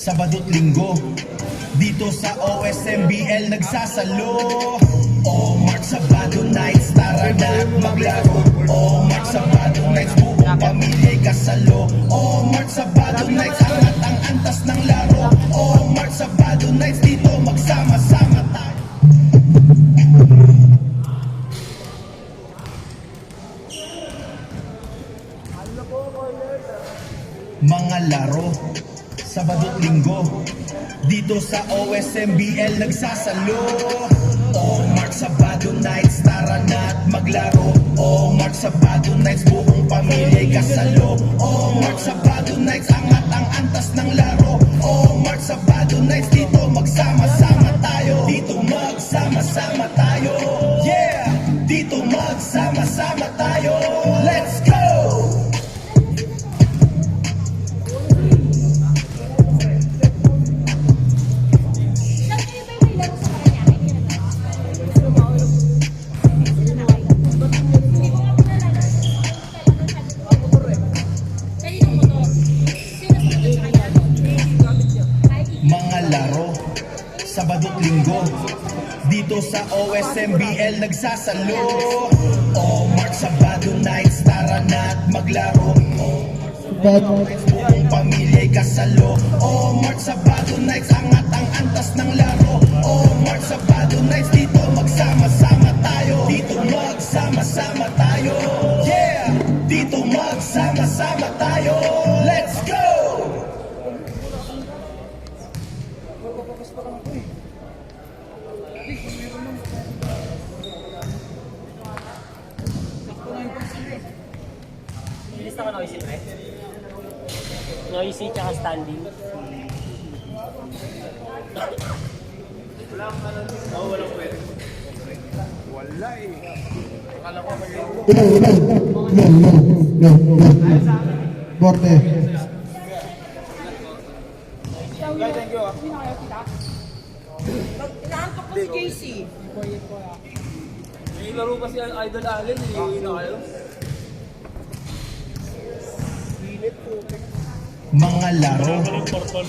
Sabado't Linggo, dito sa OSMBL nagsasalo. Oh, March Sabado nights, tara na maglaro. Oh, March Sabado nights, buong pamilya'y kasalo. Oh, March Sabado nights, angat ang antas ng laro. Oh, March Sabado nights, dito magsama-sama tayo. Mga laro, Sabado't Linggo, dito sa OSMBL nagsasalo. Oh, March Sabado nights, tara na't maglaro. Oh, March Sabado nights, buong pamilya'y kasalo. Oh, March Sabado nights, angat ang antas ng laro. Oh, March Sabado nights, dito magsama-sama tayo. Dito magsama-sama tayo. Yeah! Dito magsama-sama tayo. Let's go! Sabado't Linggo, dito sa OSMBL nagsasalo. Oh, March Sabado nights, tara na't maglaro. Oh, buong pamilya'y kasalo. Oh, March Sabado nights, angat ang antas ng laro. Oh, March Sabado nights, dito magsama-sama tayo. Dito magsama-sama tayo. Yeah! Dito magsama-sama tayo. Let's go! Bilis na ka noisy, pre? Noisy tsaka standing. Walang pwede. Wala eh. Akala ko may... Borte. Guys, thank you. Inaantok ko si JC. May laro kasi ang Idol Allen, iuwi na kayo. Mga laro,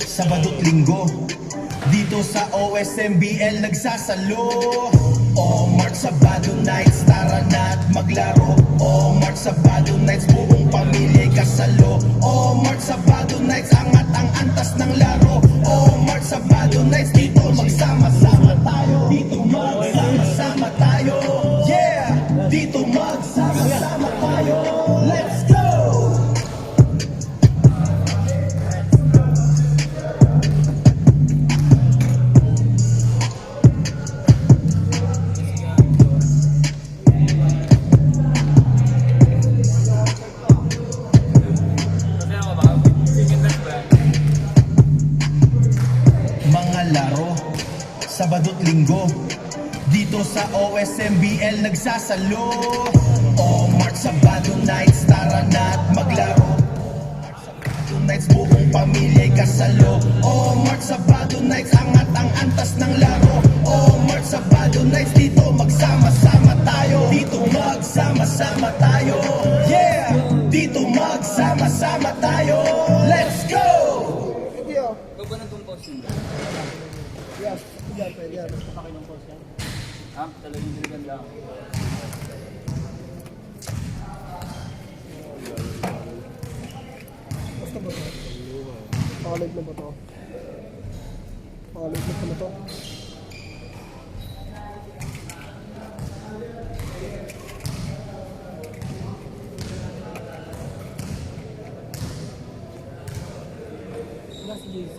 Sabado't Linggo, dito sa OSMBL nagsasalo. Oh, March Sabado nights, tara na't maglaro. Oh, March Sabado nights, buong pamilya'y kasalo. Oh, March Sabado nights, angat ang antas ng laro. Oh, March Sabado nights, dito magsama-sama tayo. Dito magsama-sama tayo. Yeah! Dito magsama-sama tayo. Let's go! Laro, Sabado't Linggo, dito sa OSMBL nagsasalo. Oh, March Sabado nights, tara na't maglaro. Sabado nights, buong pamilya'y kasalo. Oh, March Sabado nights, angat ang antas ng laro. Oh, March Sabado nights, dito magsama-sama tayo. Dito magsama-sama tayo. Yeah! Dito magsama-sama tayo. Let's go! Ikaw ba nagtong post yun? Yes, yan, yan. Pakinong post yan? Ha? Talagang diligan lang. Basta ba ito? Pakalig na ba ito? Pakalig na ba ito? Wala si JC.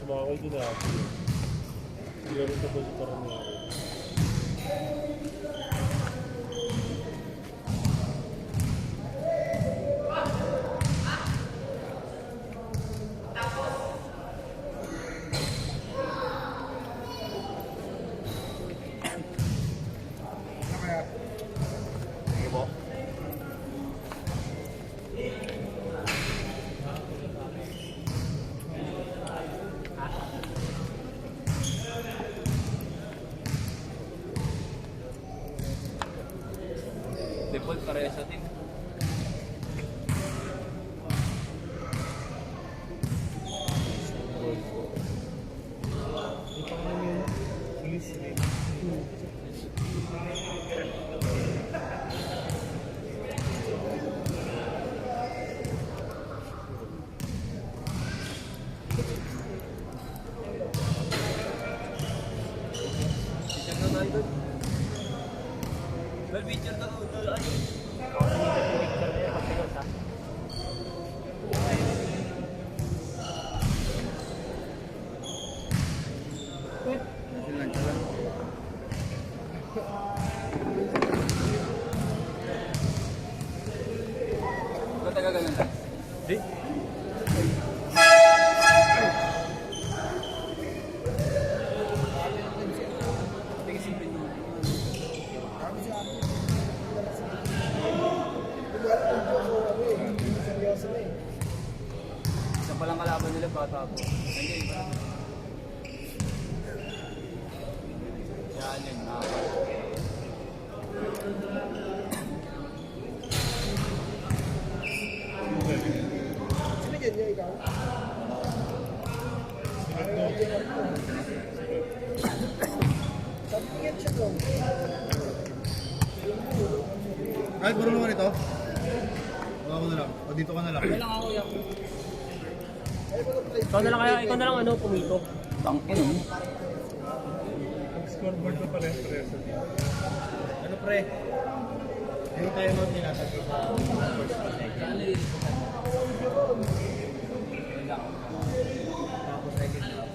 Sumakay din ako. Hindi rin ito po sa Paranaque. taga ganun lang. Di? Sige, simple nyo. Seryoso na eh. Isa palang kalaban nila, bata po. Ayun, yan yun, Sinigyan niya ikaw? Sabi niya siya ko. Kahit marunong ka nito? Baka ko na lang. O dito ka na lang. Walang ako yan. Ikaw na lang ano, pumito. Tangkin mo. Scoreboard ko pala yung preso. Ano pre? Hindi tayo mo tinatag sa first pa second. Tapos second half.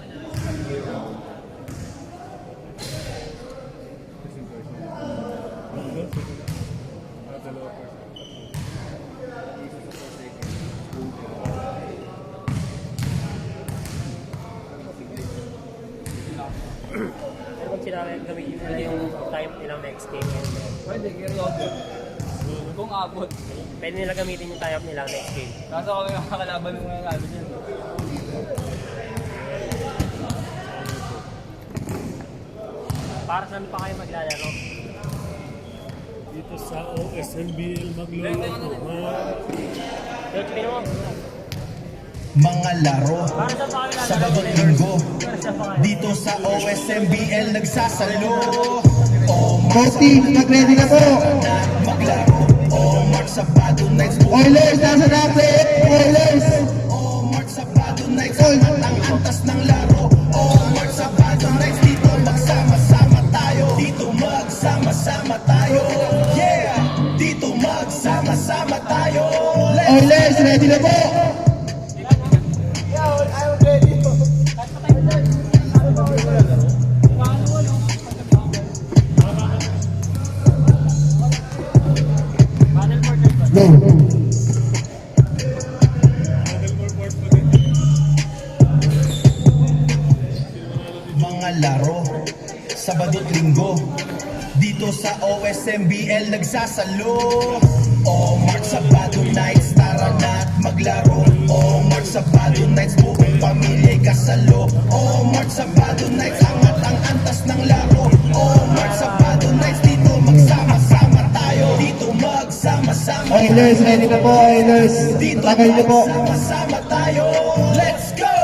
Dalawa first. Pero kung sinabi, gamitin nila yung time nilang next game. Pwede, carry over. Kung abot. Pwede nila gamitin yung time nila next game. Kaso kami makakalaban ng mga namin yun. Para saan pa kayo maglalaro? Dito sa OSMBL magloloko. George, pino mo. Mga laro Para saan pa kayo sa lalaro? bagot linggo. Para saan pa kayo? Dito sa OSMBL nagsasalo. Bossy, mag-ready na po. Maglaro. Mark Sabado Nights. Oilers, nasa natin. Oilers. Mark Sabado Nights. Ang antas ng laro. Mark Sabado Nights. Dito magsama-sama tayo. Dito magsama-sama tayo. Yeah! Dito magsama-sama tayo. Oilers, ready na po. Go. Mga laro, Sabado't Linggo, dito sa OSMBL nagsasalo. Mark Sabado Nights, tara na't maglaro. Mark Sabado Nights, buong pamilya'y kasalo. Mark Sabado Nights, angat ang antas ng laro. Mark Sabado Nights, dito magsama-sama tayo. Dito magsama-sama Oilers, ready na po. Oilers. dito Tagay niyo po. magsama-sama tayo. Let's go!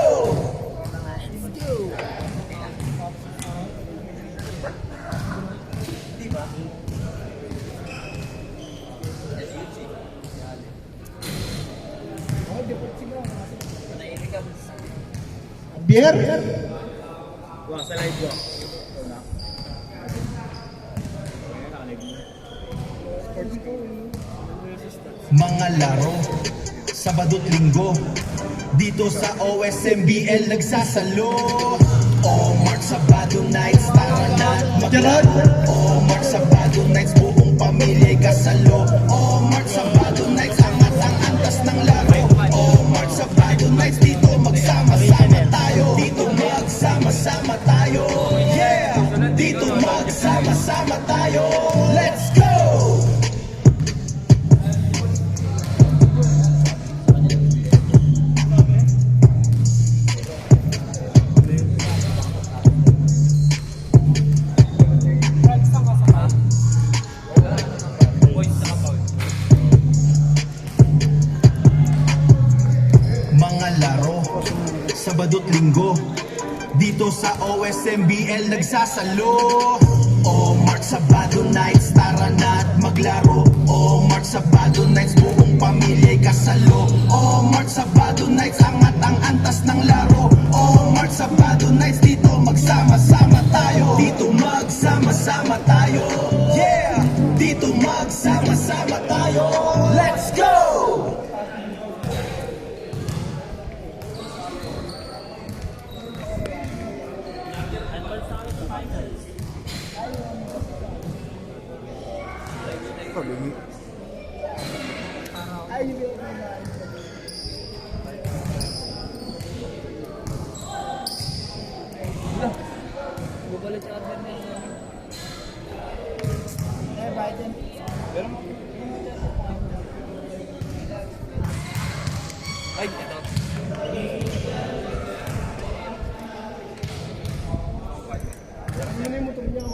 Beer. Wah, sa live walk. Mga laro, Sabado't Linggo, dito sa OSMBL nagsasalo. Mark Sabado Nights, tara na't maglaro. Mark Sabado Nights, buong pamilya'y kasalo. Mark Sabado Nights, angat ang antas ng laro. Mark Sabado Nights, dito magsama-sama tayo. Dito magsama-sama tayo. Yeah! Dito magsama-sama tayo. Let's go! Mga laro, Sabado't Linggo, dito sa OSMBL nagsasalo. Mark Sabado Nights, tara na't maglaro. Mark Sabado Nights, buong pamilya'y kasalo. Mark Sabado Nights, angat ang antas ng laro. Mark Sabado Nights, dito magsama-sama tayo. Dito magsama-sama tayo. Yeah! Dito magsama-sama tayo. Let's go! yung pinag-unahin. Bubalit yung order niya. Eh, Biden. Ay, ito. Ano na yung motor niya?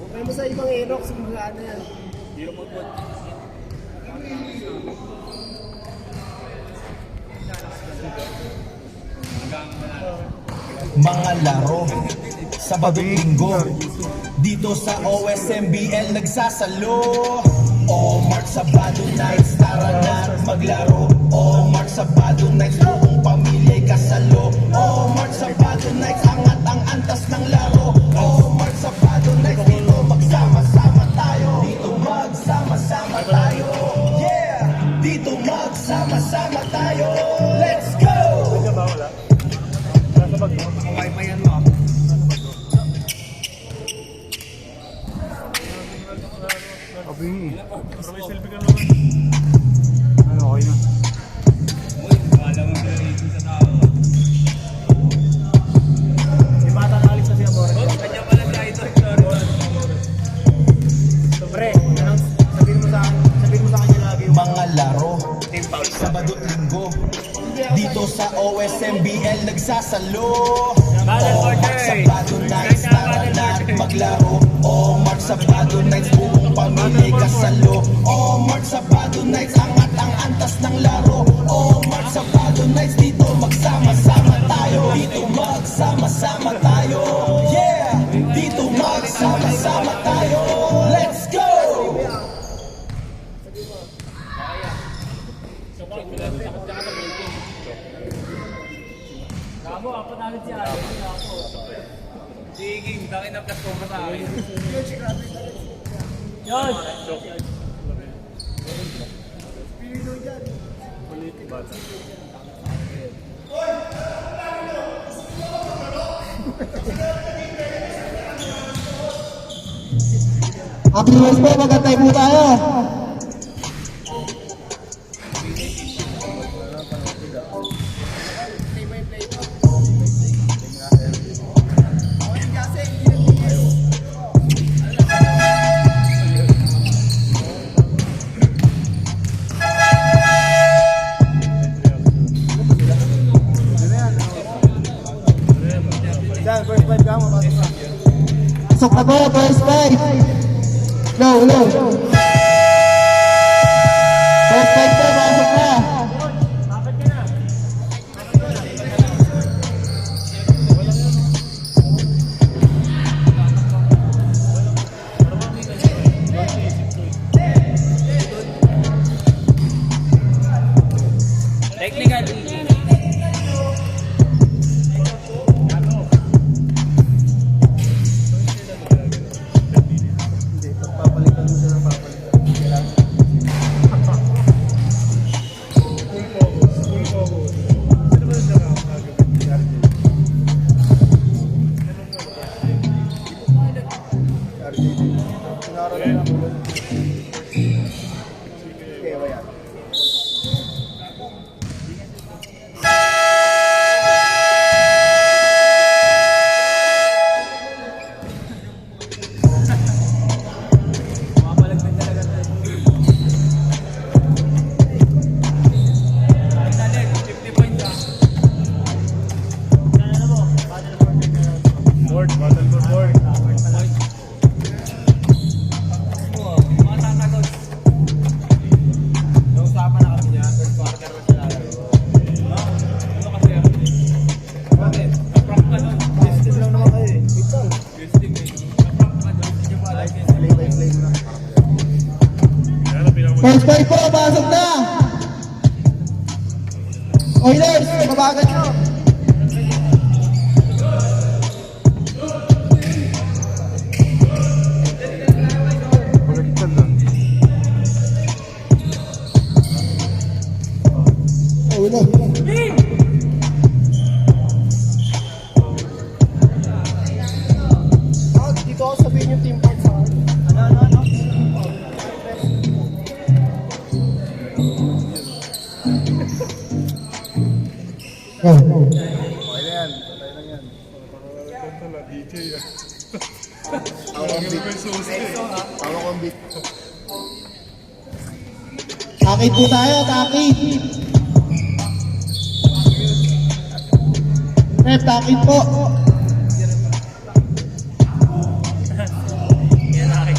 Kaya mo sa ibang Aerox, magkano yan? Mga laro, Sabado Linggo, dito sa OSMBL nagsasalo. Oh, March Sabado nights, tara na't maglaro. Oh, March Sabado nights, buong pamilya'y kasalo. Oh, March Sabado nights, angat ang antas ng laro. Oh, March Sabado nights, dito magsama-sama tayo. Dito magsama-sama tayo. Yeah! Dito magsama-sama tayo. Let's go! Pero may selfie ka naman. Si Batang alis na siya, Boris. Kanya pala siya ito. Pre, anong sabihin mo sa kanya lagi yung Mga laro, Sabado Linggo, dito sa OSMBL nagsasalo. Oh, March Sabado nights, tara na't maglaro. Oh, March Sabado nights, buong pamilya'y kasalo. Oh, March Sabado nights, angat ang antas ng laro. Oh, March Sabado nights, dito magsama-sama tayo. Dito magsama-sama tayo. Yeah! Dito magsama-sama tayo. Let's go! Kamo, ako nalit siya. Sige, takin na plus ko sa akin. Yan! Happy West po, magantay po tayo. Yan, first five ka mo. Pasok na po, first five. Low. First five po, pasok na. Technical. Papalitan mo siya ng papalitan. First five po, pasok na. Oilers, mabagal nyo. Oilers. Go. Okay na yan. Patay na yan. Hawak ang beat. Hawak ang beat. Takit po tayo, takit. Rep, takit po. Yan akin.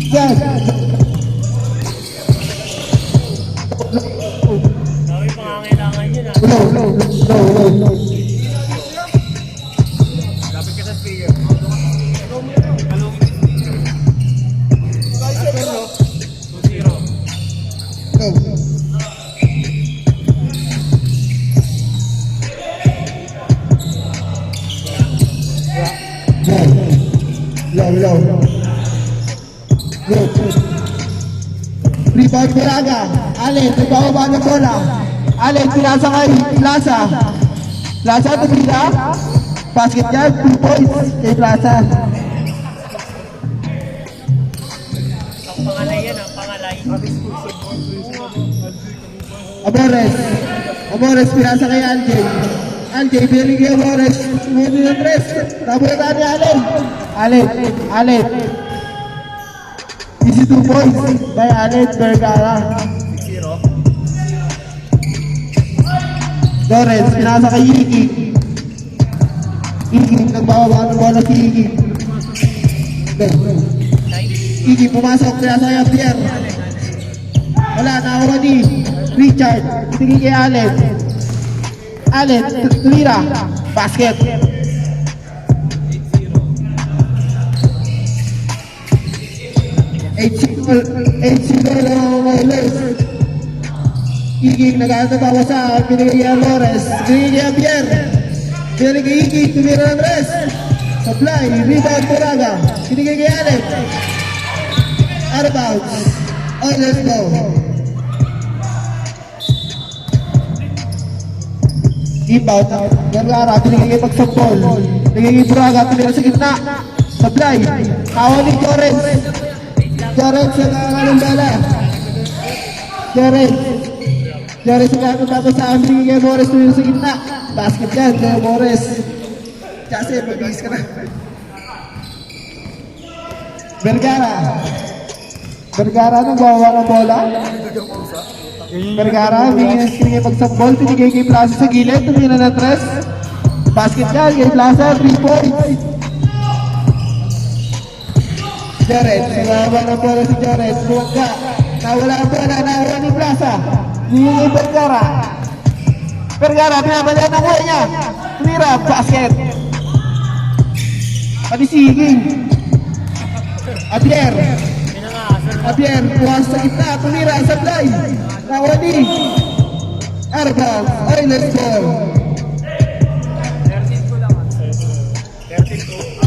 Yan. Dami pangangailangan yun ah. Low. Lapit ka sa speaker. Go. Low. Good. Rebound Braga. Allen, nagbababa ng bola. Allen, pinasa kay Plaza. Plaza, tumila. Basket yan, 2 points kay Plaza. Ang pangalay yan, ang pangalay. Amores, pinasa kay Aljay. Aljay, pinili kay Amores. Sumunod ng 3. Tabo na tayo ni Allen. Easy 2 points by Allen Vergara. 6-0. Lawrence, pinasa kay Iki. Iki, nagbababa ng bola si Iki. Iki, pumasok, pinasa kay Pierre. Wala, nakakuha ni Richard. Tingin kay Allen. Allen, tumira. Basket. 8-0 lang ang Lewis. Igig nag-aatabawa sa pinigay kay Flores. Pinigay kay Pierre. Pinigay kay Igig, tumira ng rest. Supply, rebound Buraga. Pinigay kay Allen. Out of bounds. Oh, let's go. Inbound. Vergara, pinigay kay Pagsampol. Pinigay kay Buraga, tumira sa gitna. Supply, kawan ni Torres. Torres sa kakanang bala. Torres sa kakanang tapos sa amin kay Morris tumira sa gitna. Basket yan kay Morris. Kasi mabilis ka na. Vergara nang bawa ng bola. Vergara, pinigay pagsambol, pinigay kay Plaza sa gilid, tumira ng 3. Basket yan kay Plaza, 3 points. Jared, sumama ng bola si Jared, buwag ka. Nawala ang bola, nawala ni Plaza. Hindi kay Vergara. Vergara, pinabala ng buhay niya. Tumira, basket. Panisiging. Abier, buwas sa gitna, tumira, sablay. Nawali. Arbal, Oilers ball. 13-2.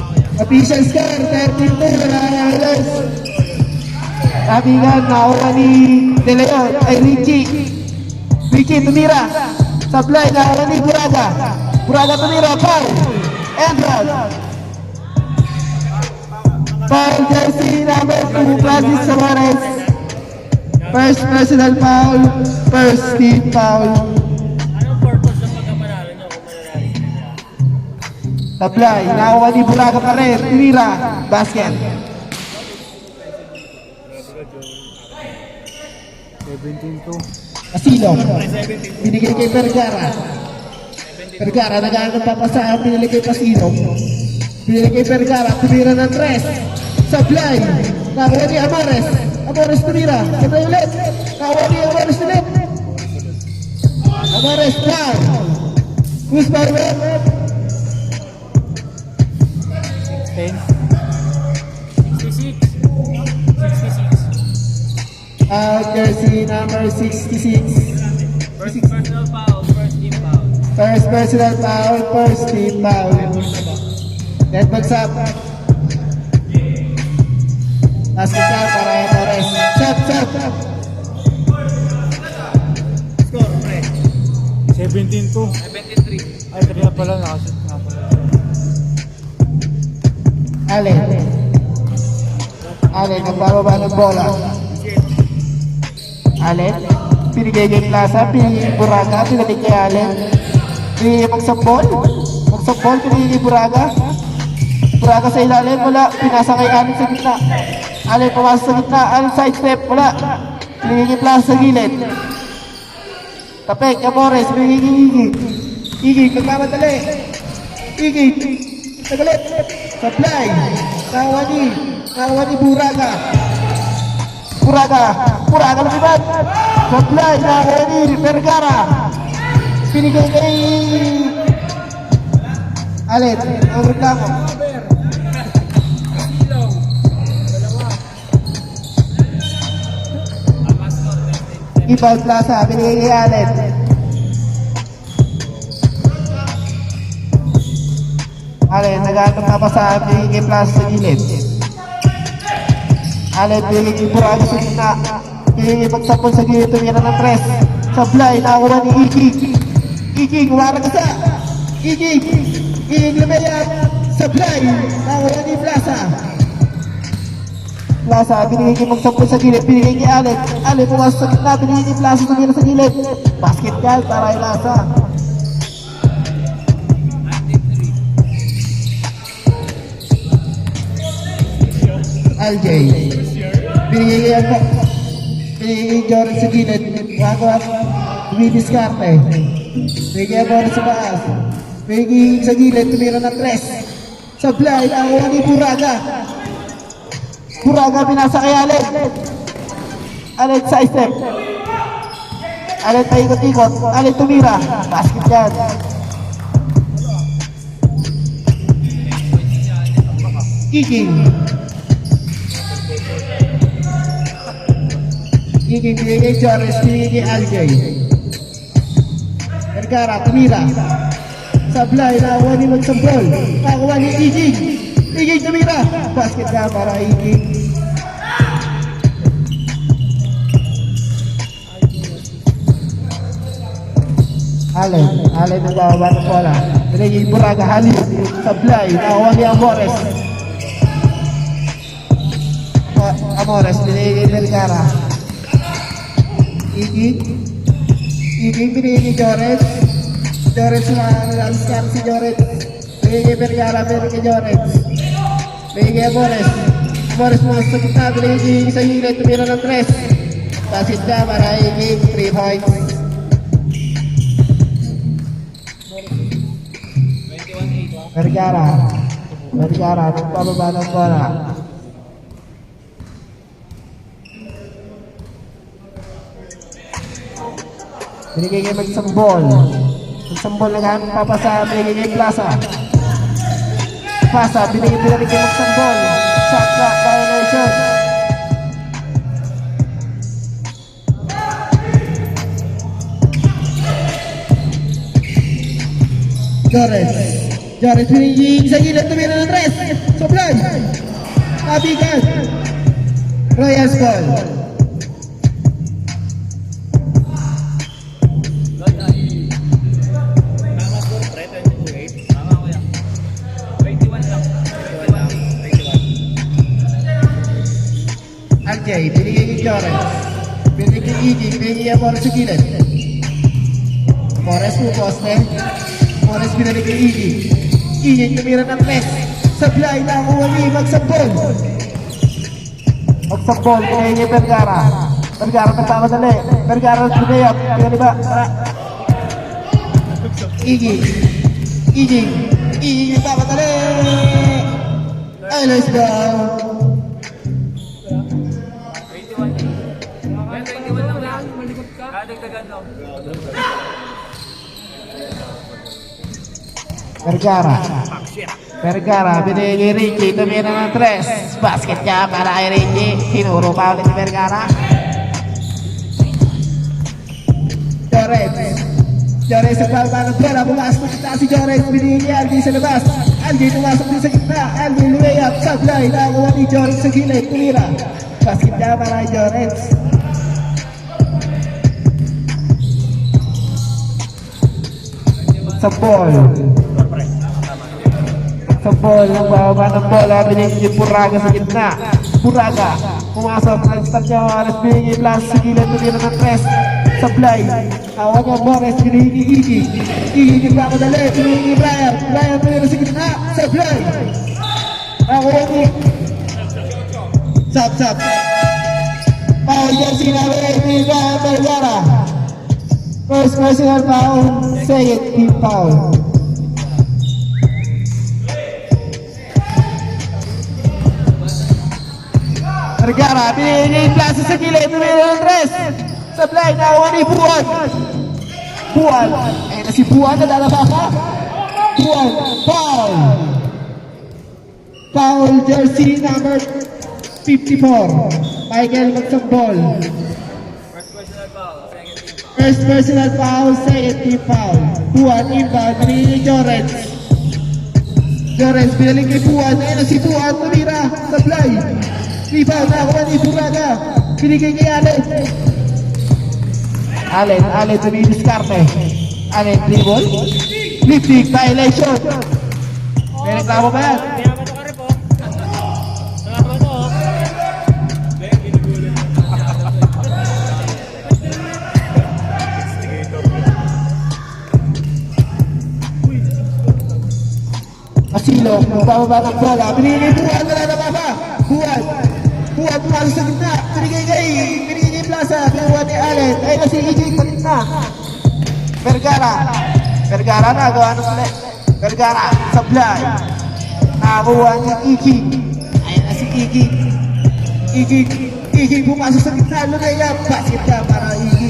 Official score, 13-2 na Oilers. Sabigan, nakuha ni De Leon, ay Richie, tumira. Sablay, nakuha ni Buraga. Buraga tumira, foul. End run. Foul jersey number 2, Francis Suarez. First personal foul, first team foul. Anong purpose ng pagkapanalo nyo kung mananalo? Tablay, nakuha ni Buraga pa rin, tumira, basket. 17-2. Asilo, binigay kay Vergara. Vergara, nag-aanap pa pa sa pinili kay Pasilo. Pinili kay Vergara, tumira ng 3. Sablay, nakuha ni Amores. Amores tumira, sablay ulit. Nakuha ni Amores ulit. Amores, foul. Who's foul? 66. Jersey number 66. First personal foul, first team foul. First personal foul, first team foul. Net bagsap. Basket shot para kay Torres. Shot. Score, pre. 17-2. 73. Ay, kaya pala nakasot nga pala. Allen. Allen, nagbababa ng bola. Allen, pinigay kay Plaza, pinigay kay Buraga, pinigay kay Allen. Pinigay magsambol. Magsambol, pinigay kay Buraga. Buraga sa ilalim, wala. Pinasa kay Allen sa gitna. Allen pumasok sa gitna, Allen side step, wala. Pinigay kay Plaza sa gilid. Tapek, Amores, pinigay kay Iggy. Iggy, nagmamadali. Iggy, nagalit. Supply. Nakuha ni Buraga. Buraga lumipad. Supply, nakuha ni Vergara. Pinigay kay Allen, ang reklamo. Ibang Plaza, binigay kay Allen. Allen, nag-aantong na pa sa binigay kay Plaza sa gilid. Allen, binigay kay Buraga sa gitna. Binigay pagsapon sa gilid, tumira ng tres. Sablay, nakakuha ni Iggy. Iggy, gumarang isa. Iggy lumayan. Sablay, nakakuha ni Plaza. Plaza, binigay kay magsapon sa gilid, binigay kay Allen. Allen, pumasok sa gitna, binigay kay Plaza, tumira sa gilid. Basket ball para kay Plaza. LJ, binigay kay Jordan sa gilid, wag dumidiskarte. Binigay kay Boris sa taas, binigay sa gilid, tumira ng tres. Sablay, nakuha ni Buraga. Buraga pinasa kay Allen. Allen sa step. Allen paikot-ikot, Allen tumira. Basket yan. Iggy binigay kay Joris, binigay kay LJ. Vergara, tumira. Sablay, nakuha ni magsambol. Nakuha ni Iggy tumira. Basket na para Iggy. Allen nagbababa ng bola. Binigay kay Buraga, Halil. Sablay, nakuha ni Amores. Amores, binigay kay Vergara. Iggy binigay kay Joris. Joris na si Joris. Binigay kay Vergara, binigay kay Joris. Binigay kay Amores. Amores mo sa kita, binigay kay sa unit, tumira ng tres. Basket na para Iggy, 3 points. Vergara, nagpababa ng bola. Binigay kay magsambol. Magsambol naghahanap papasa, binigay kay Plaza. Plaza, binigay kay magsambol. Shot clock violation. Joris binigay sa gilid, tumira ng tres. Sobrang kabigan. Royals ball. LJ, binigay kay Joris. Binigay kay Iggy, binigay kay Amores sa gilid. Amores po poste. Amores binigay kay Iggy, tumira ng tres. Sablay, nakuha ni magsambol. Magsambol, binigay kay Vergara. Vergara nagpapadali. Vergara nagpudayap. Kaya ba? Iggy nagpapadali. Ay, let's go. 21 lang na. Kadagdagan daw. Vergara, binigay kay Ricky, tumira ng tres. Basket niya para kay Ricky. Tinuro pa ulit si Vergara. Joris nagpapalong bola, pumasok na si Joris, binigay kay Alvin sa labas. Alvin pumasok din sa gitna. Alvin layup, sablay, nakakuha ni Joris sa gilid, tumira. Basket niya para kay Joris. Sa ball, nagbababa ng bola, binigay kay Buraga sa gitna. Buraga. Pumasok, nag-start niya Morris, binigay plus sa gilid, tumira ng press. Sablay, awag niya Morris, binigay Iki. Iki, nagpapadali, binigay Brian. Brian, tumira sa gitna, Sablay. Nakuha ni Sap. Foul jersey number 18, Brian Vergara. First personal foul, second team foul. Vergara, binigay plaza sa gilid, tumira ng tres. Sablay, nakuha ni Buwan. Buwan, ayun na si Buwan, nadalaba pa. Buwan, foul. Foul jersey number 54, Michael Magsambol. First personal foul, second team foul. Buwan, inbound, binigay ni Jorens. Jorens, binaling kay Buwan, ayun na si Buwan, tumira. Sablay. Rebound, nakuha ni Buraga. Binigay kay Allen. Allen, tumidiskarte. Allen, dribble. Lifting, violation. May reklamo ba yan? Pinamato ka rin po. Pinamato. Asilo, magbababa ng bola. Binigay Buwan, wala na ba? Buwan, pumasok sa gitna. Binigay kay Plaza. Kinuha ni Allen. Ay, kasi Iki sa gitna. Vergara nagawa ng sila. Vergara, Sablay. Nakakuha niya Iki. Ayun na si Iki. Iki pumasok sa gitna. Lunaya, basket ka para Iki.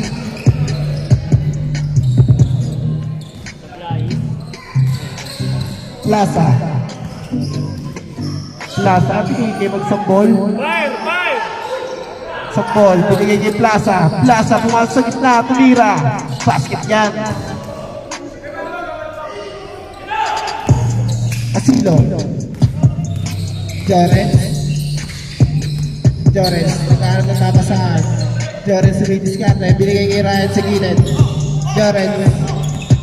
Plaza, binigay kay Magsambol. Sambol, binigay kay Plaza. Plaza, pumasok sa gitna, tumira. Basket yan. Asilo. Jorens, nagkaroon ng papasahan. Jorens, sumidiskarte, binigay kay Ryan sa gilid.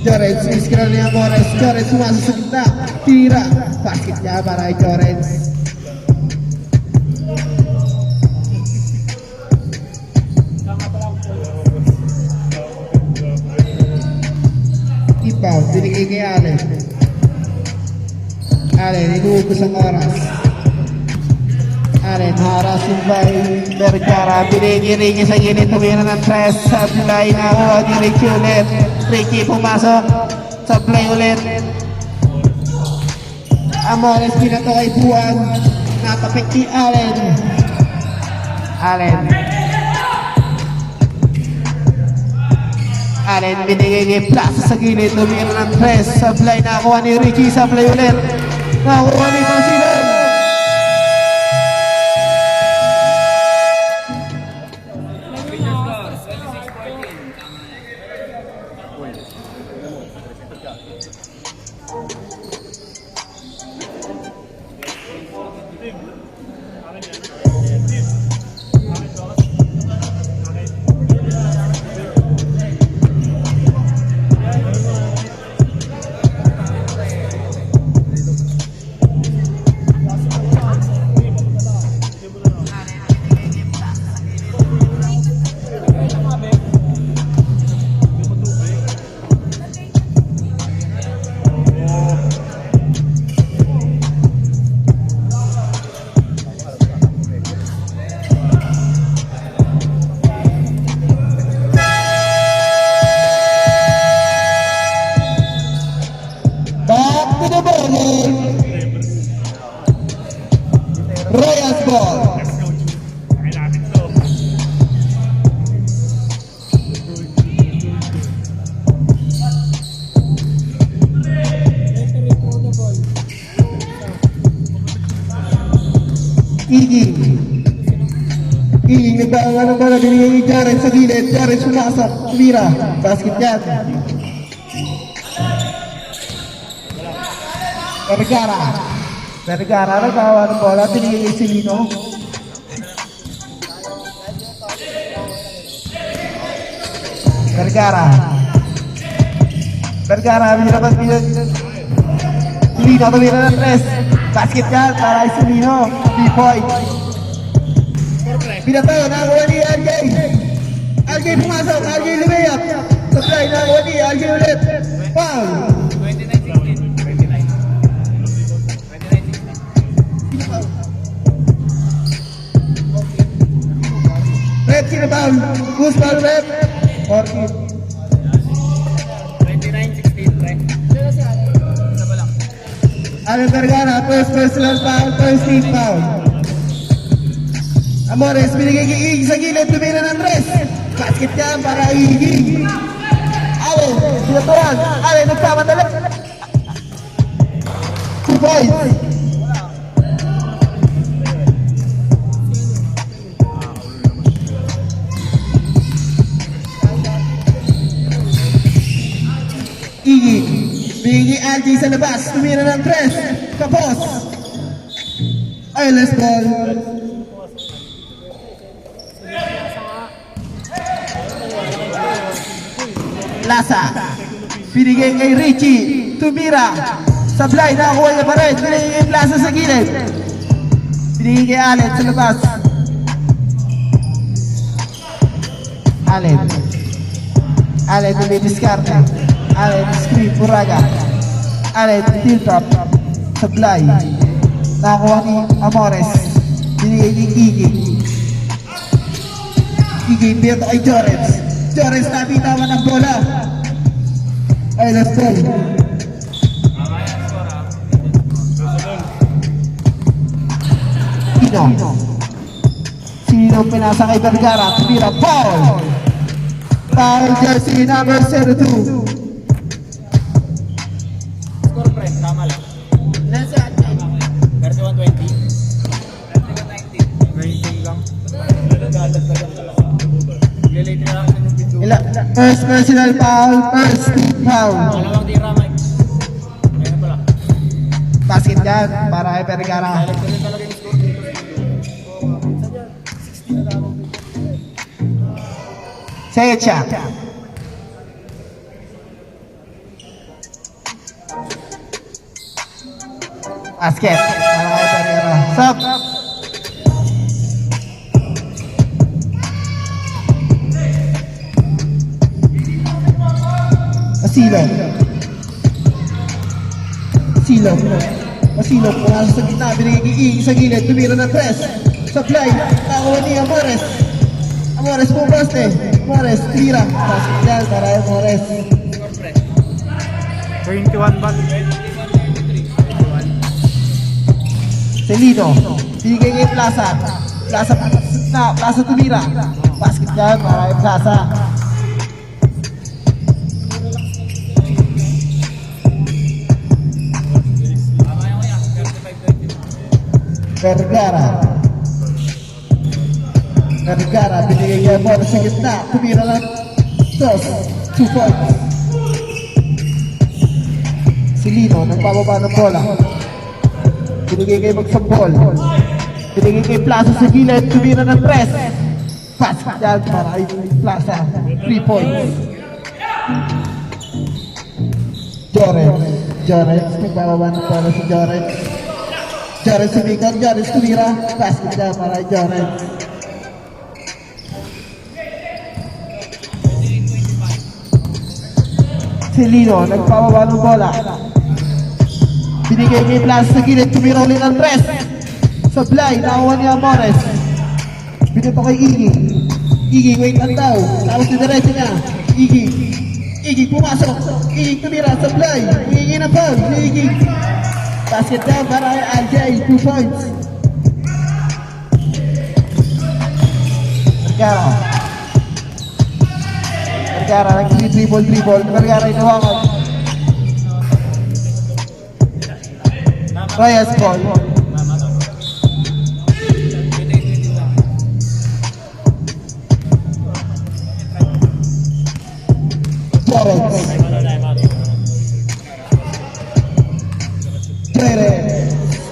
Jorens, iskira niya Morris. Jorens, pumasok sa gitna. Tira. Basket niya para kay Jorens. Inbound, binigay kay Allen. Inuubos ang oras. Allen, harassing by Vergara. Binigay niya sa gilid, tumira ng tres. Sablay, nakuha ni Ricky ulit. Ricky pumasok. Sablay ulit. Amores, pinato kay Buwan. Natapik ni Allen. Allen, binigay kay Plaza sa gilid, tumira ng tres. Sablay, nakuha ni Ricky. Sablay ulit. Nakuha ni Basilan. Royals ball. Iging nagbaangan ng bola, binigay ni Jaren sa gilid. Jaren sumasok, tumira. Basket yan. Vergara nagbawa ng bola, binigay ni Silino. Vergara, binirapan Silino, tumira ng tres. Basket yan, para kay Silino. 3 points. Pinataw, nakakuha ni RJ. RJ pumasok, RJ lumayap. Supply, nakakuha ni RJ ulit. Foul. 29-16. 29-16. Rep, sino foul? Who's foul, rep? Orchid. 29-16, pre. Isa pa lang. Alan Vergara, first personal foul, first team foul. Amores, binigay kay Iggy sa gilid, tumira ng Andres. Basket yan para Iggy. Allen, sinatuan. Allen, nagkamadali. 2 points. Iggy, binigay kay RJ sa labas, tumira ng Andres. Kapos. Ayos ball. Lasa. Binigay kay Richie. Tumira. Sablay. Nakakuha niya pa rin. Binigay kay Lasa sa gilid. Binigay kay Allen sa labas. Allen. Allen dumidiskarte. Allen screen. Puraga. Allen tilt up. Sablay. Nakakuha ni Amores. Binigay kay Iggy. Iggy. Biyot kay Jorens. Jorens nabitawan ng bola. Ay, let's go. Sino pinasa kay Vergara? Tumira, foul! Foul jersey number 02. Score, pre. Tama lang. Nasa atin. 31-20. 19 lang. Lilate na lang sa nung pinto. First personal foul, first team foul. Dalawang tira, Mike. Ayun na pala. Basket yan para kay Vergara. Ito rin talaga yung score dito. Secha. Basket para kay Vergara. Sub. Asilog. Asilog. Asilog. Pumasok sa gitna. Binigay kay Iggy sa gilid. Tumira ng press. Supply. Nakakuha ni Amores. Amores pumaste. Amores. Tira. Basket yan para kay Amores. Score, pre. 21 back. Celino. Binigay kay Plaza. Plaza na. Plaza tumira. Basket yan para kay Plaza. Tama yung kaya. 35-20. Vergara. Vergara. Binigay kay Amores sa gitna. Tumira ng dos. 2 points. Celino. Nagpababa ng bola. Binigay kay Magsambol. Binigay kay Plaza sa gilid. Tumira ng press. Basket yan para kay Plaza. 3 points. Jorens. Jorens. Nagbababa ng bola si Jorens. Jorens sumikot. Jorens tumira. Basket yan para kay Jorens. Celino. Nagpababa ng bola. Binigay kay Plaza sa gilid. Tumira ulit ng press. Sablay. Nakakuha ni Amores. Binito kay Iggy. Iggy, wait lang daw. Tapos didiretso niya. Iggy. Iggy, pumasok. Iggy, tumira. Sablay. Iggy na foul. Iggy. Basket down para kay RJ. 2 points. Vergara. Vergara, nag-dribble. Vergara, inawakan. Reyes ball. Jorens.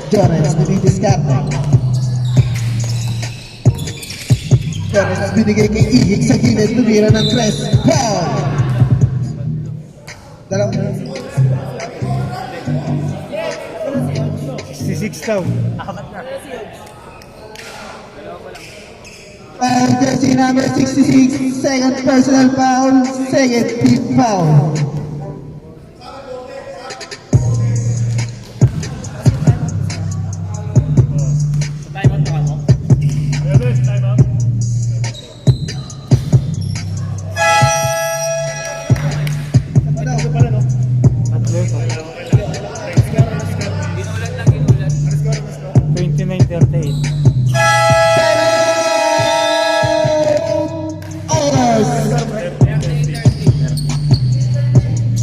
Jorens, binidiskarte. Jorens, binigay kay Iggy sa gilid, tumira ng press. Foul! Dalawang 66 daw. Foul jersey number 66, second personal foul, second team foul. Sa time out na mo? Yes, time out. Ito pala, no? Ginulat lang, ginulat. 29-38. Owners.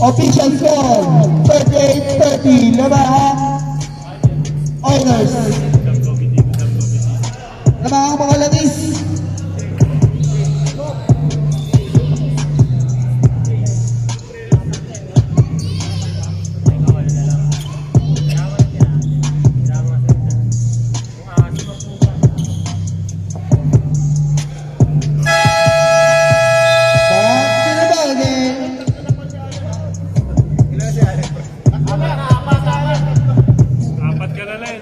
Official score, 38-30, labahan. Owners. Labahan mga langis. Apat ka na lang.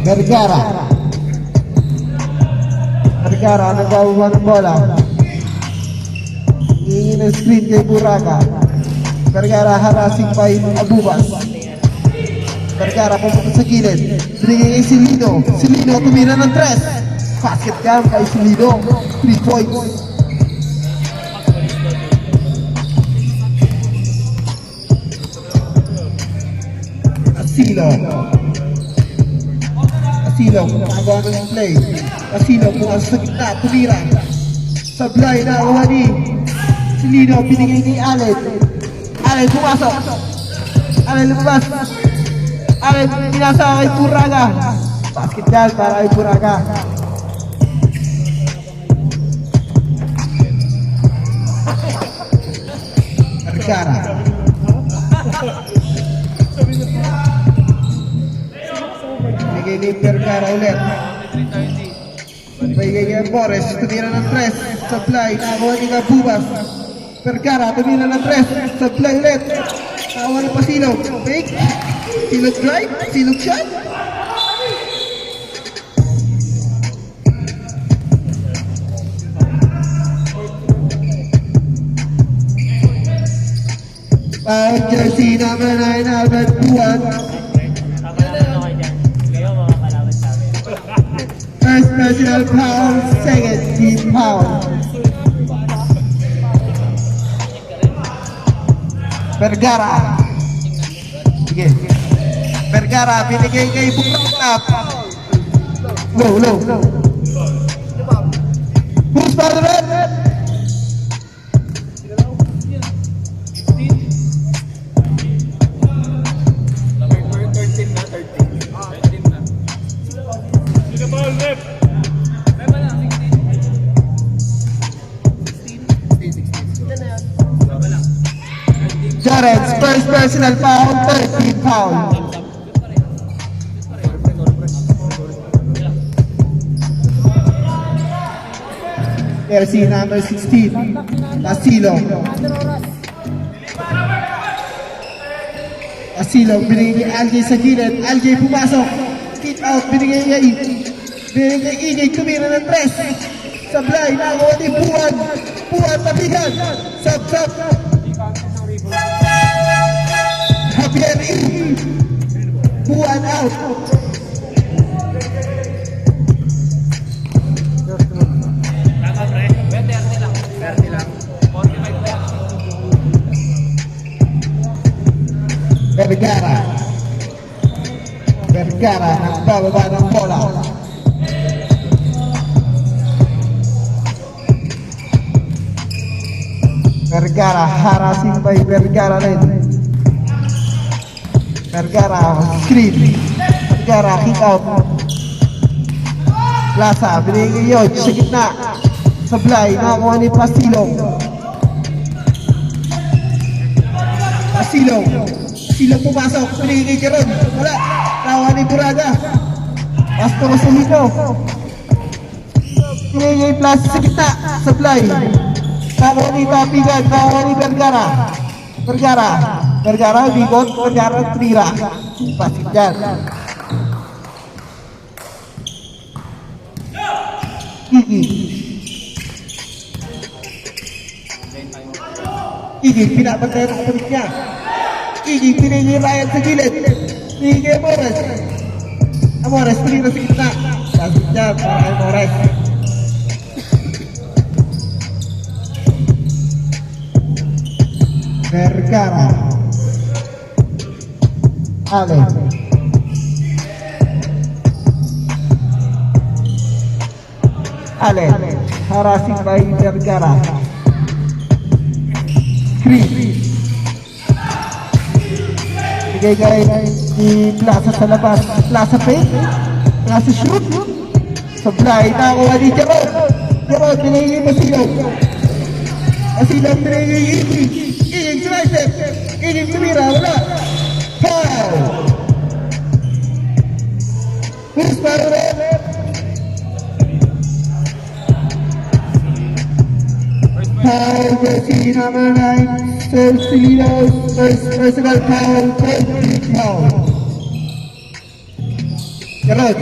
Vergara. Vergara, nagbawa ng bola. Hingin ng screen kay Buraga. Vergara harassing by Abubas. Vergara pumunta sa gilid. Binigay kay Silino. Silino tumira ng 3. Basket jam kay Silino. 3 points. Asilo. Asilo, gumagawa ng play. Asilo, pumasok sa gitna, tumira. Sablay na awani. Silino, binigay kay Allen. Allen, pumasok. Allen, lumabas. Allen, pinasa kay Buraga. Basket dyan para kay Buraga. Vergara. Binigay ni Vergara ulit. Binigay kay Boris, tumira ng 3. Supply, nakakuha ni Abubas. Vergara, tumira ng 3. Supply ulit. Nakakuha ni Pasilog. Fake. Silog drive. Silog shot. Jersey number 9, Albert Buwan. Tama naman ako dyan. Kayo mga kalaban sa amin. First personal foul, second team foul. Vergara. Sige. Vergara, binigay kay Bukrap. Low. Who's by the red? Sino ba ang left? Jared's first personal foul, third team foul. Jersey number 16, Asilo. Asilo, binigay kay Algay sa gilid. Algay pumasok. Kick out, binigay kay Igay, tumira ng 3. Sablay, nakakuha ni Buwan. Buwan, tabigan. Sab. Javier E. Buwan out. Tama, pre. 30 lang. 30 lang. 45 lang. Vergara, nagbababa ng bola. Vergara, harassing by Vergara rin. Vergara, screen. Vergara, kick out. Plaza, binigay yun sa gitna. Sablay, nakakuha ni Pasilong. Pasilong pumasok, binigay kay Ron. Wala. nakuha ni Buraga. Pasto ko sa hito. Pinigay plus sa gitna. Supply. Nakuha ni Tapigan. Nakuha ni Vergara. Vergara, bigot. Vergara, tira. Pasik dyan. Iggy, pinapantay ang kapatid niya. Iggy, pinigay Ryan sa gilid. Pinigay Amores. Amores, pinigay sa gitna. Pasik dyan para kay Amores. Vergara. Ale. Ale. Harassing by Vergara. Chris. Bigay kay di Plaza sa labas. Plaza fake. Plaza shoot. Supply. Nakakuha ni Jarod. Jarod, pinigay Masilog. Masilog pinigay Iggy. Iggy slice. Iggy tumira. Wala. Foul. Who's Barret? Foul jersey number 9, Celcinos, personal foul, foul. Jarod,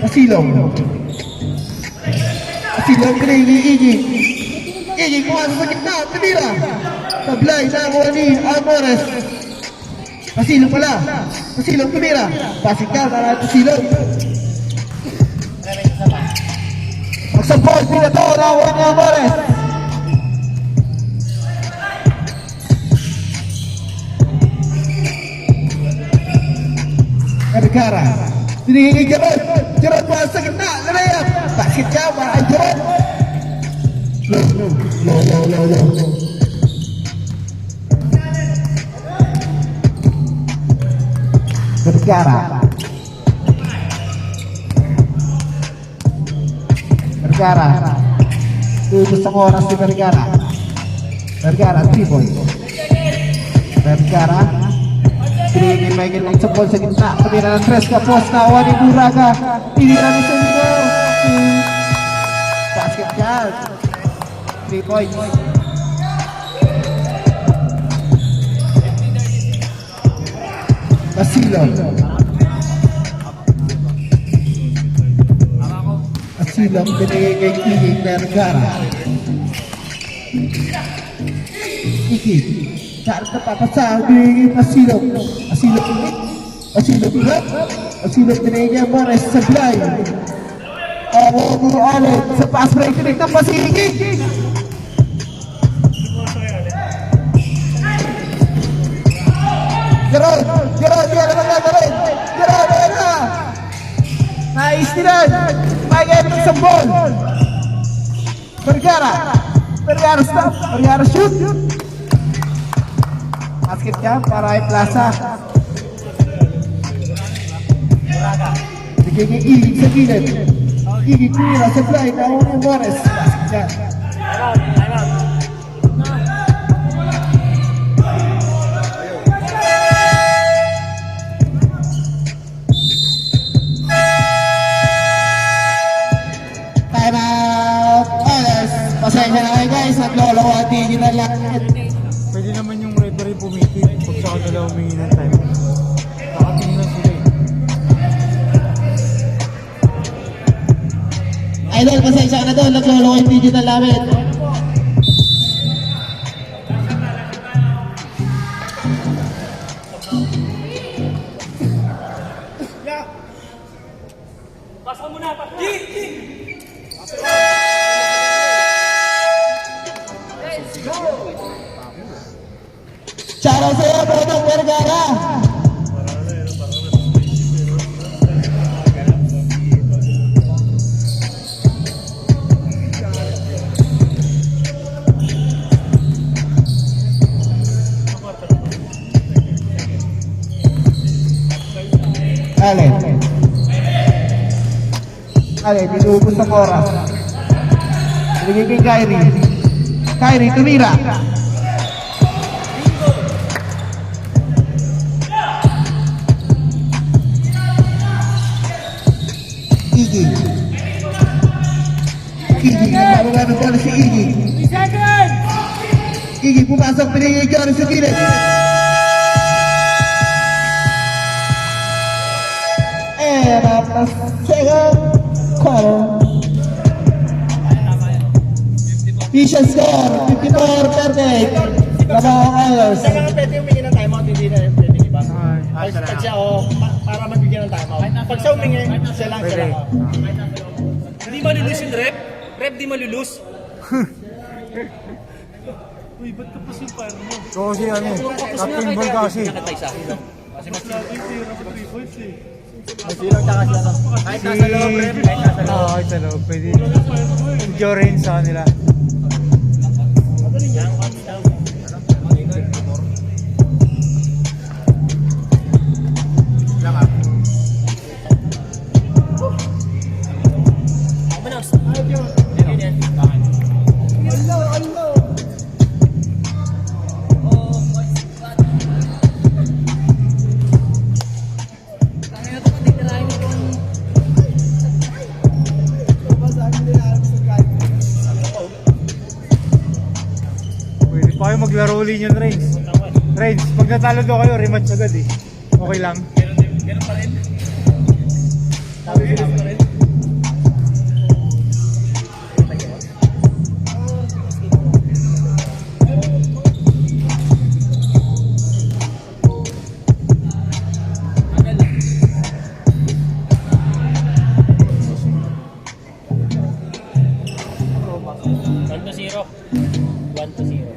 Masilog. Masilog pinigay Iggy. Iggy kuha sa gitna, tumira. Tablay, nakuha ni Amores. Masilog pala. Masilog tumira. Pasik ka para Masilog. Magsampol, pinato, nakuha ni Amores. Vergara. Tinigay kay Jarod. Jarod kuha sa gitna, layup. Pasik ka para Jarod. No. Vergara. Tutos ang oras si Vergara. Vergara, 3 points. Vergara. Pinigay Michael ng sa ball sa gitna. Tumira ng 3 kapos. Nakuha ni Buraga. Tinira ni Salino. Basket yan. 3 points. Masilog. Masilog binigay kay Iggy Vergara. Iggy. Saan na papasa? Binigay Masilog. Masilog ulit. Masilog binigay Amores sa blind. Ako ni Allen sa pass break. Tinignan pa si Iggy. Jarod, yan ang gagawin. Jarod, yan na. Naistilan. Michael ng isang ball. Vergara stop. Vergara shoot. Basket niya para ay Plaza. Bigay niya Iggy sa gilid. Iggy tumira sa fly. Nakuha ni Amores. Basket niya. Time out. Pasensya na kayo guys, naglolawati nyo na lang. Pwede naman yung referee pumitit pag sa kanila humingi ng time. Nakatingin sila Idol, pasensya ka na doon, nagloloko yung digital namin. Pasa mo na, pasa. Shoutout sa'yo, Bodong Vergara. Ale, binubos ang oras. Binigay kay Kyrie, tumira. Iggy. Iggy, nabababa ng bola si Iggy. Iggy pumasok, pinigay Jory sa gilid. And at the second quarter, Fisher score, 54-38. Labang Oilers. Saka nga pwede humingi ng timeout, hindi na pwede iba. Pag siya, para mabigyan ng timeout. Pag siya humingi, siya lang. Hindi malulus yung rep. Rep di malulus. Uy, ba't ka pa si Pan mo? Kasi ano, captain ball kasi. Nakita isa. Lagi tira sa 3 points eh. Silang tsaka siya. Kahit nasa loob, rep. Kahit nasa loob. Oo, kahit sa loob. Pwede. Jorin sa kanila. Pwede pa kayo maglaro ulit yun, Reigns. Reigns, pag natalo daw kayo, rematch agad eh. Okay lang. Ganun pa rin. One to zero. 1-0.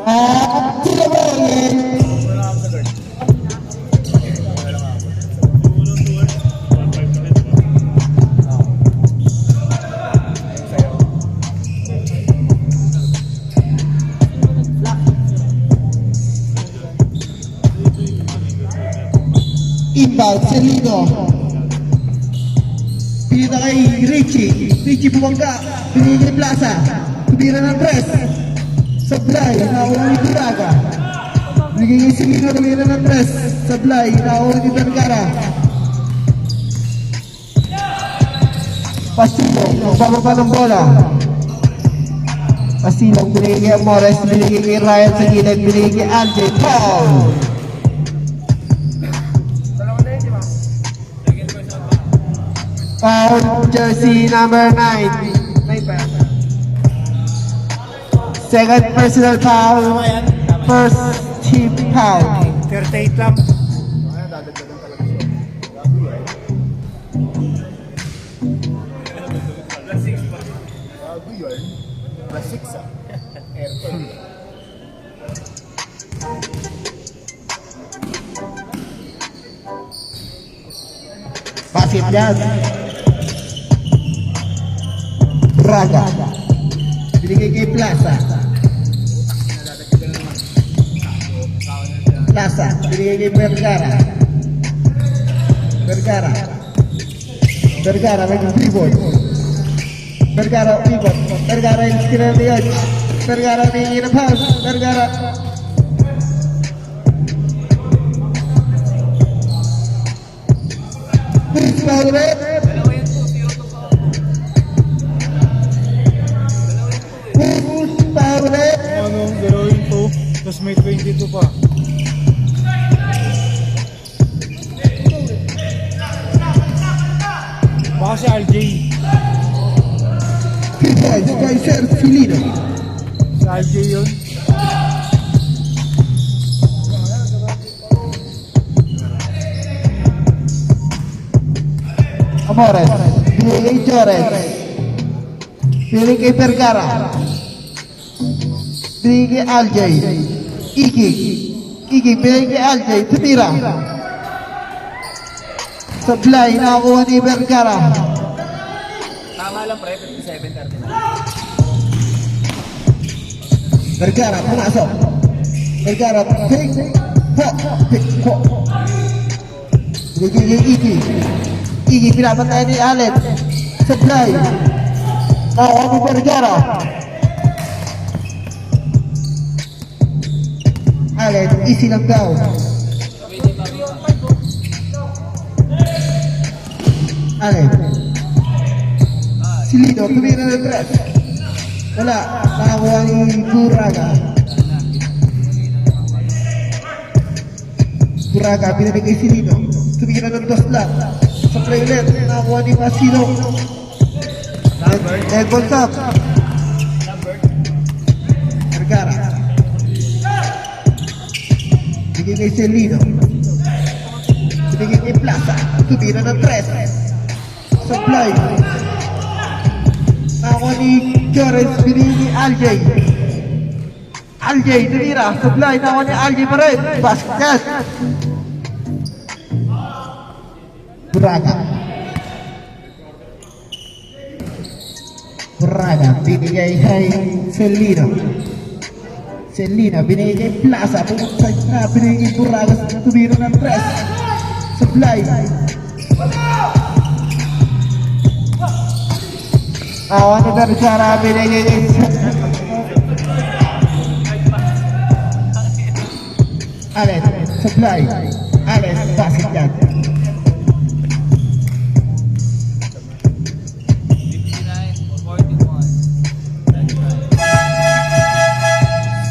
At Silabangin. Inbound, Celino. Pinita kay Richie. Richie bumangga. Pinigil kay Plaza. Tumira ng press. Sablay, nauna ni Turaga. Pinigil kay Celino. Tumira ng press. Sablay, nauna ni Vergara. Pasilo, nagbababa ng bola. Pasilo, binigay kay Amores. Binigay kay Ryan sa gilid. Binigay kay Anjay. Paul. Foul, jersey number 9. Second personal foul. First team foul. 38 lang. Basket yan. Braga. Binigay kay Plaza. Plaza. Binigay kay Vergara. Vergara. Vergara may pivot. Vergara pivot. Vergara yung skinner ni Yodge. Vergara may ng house. Vergara. Chris Paulet. Chris Paulet. Ano, galawin to. Tapos may 22 pa. Baka si RJ. Boys by Sir Filino. Si RJ yun. Amores. Binigay kay Torres. Binigay kay Vergara. Binigay kay Aljay. Iki. Iki. Binigay kay Aljay. Tumira. Sablay. Nakakuha ni Vergara. Tama lang pre, 57-39. Vergara. Pumasok. Vergara. Pick. Po. Pick. Po. Binigay kay Iki. Iki. Pinapatay ni Allen. Sablay. Nakakuha ni Vergara. Allen, easy lang daw. Allen. Si Lino, tumira ng tres. Wala, nakakuha ni Buraga. Buraga, binabigay si Lino. Tumira ng dos lang. Sa play ulit, nakakuha ni Masino. Edmond Sam. Vergara. Bigay kay Celino. Binigay kay Plaza. Tumira ng tres. Supply. Nakakuha ni Jorens. Binigay ni Aljay. Aljay, tumira. Supply. Nakakuha ni Aljay pa rin. Basket. Buraga. Buraga. Binigay kay Celino. Celina, binigay kay Plaza. Pumunta na. Binigay kay Buraga. Tumira ng tres. Supply. Ano Vergara, binigay kay Allen. Supply. Allen, basket yan.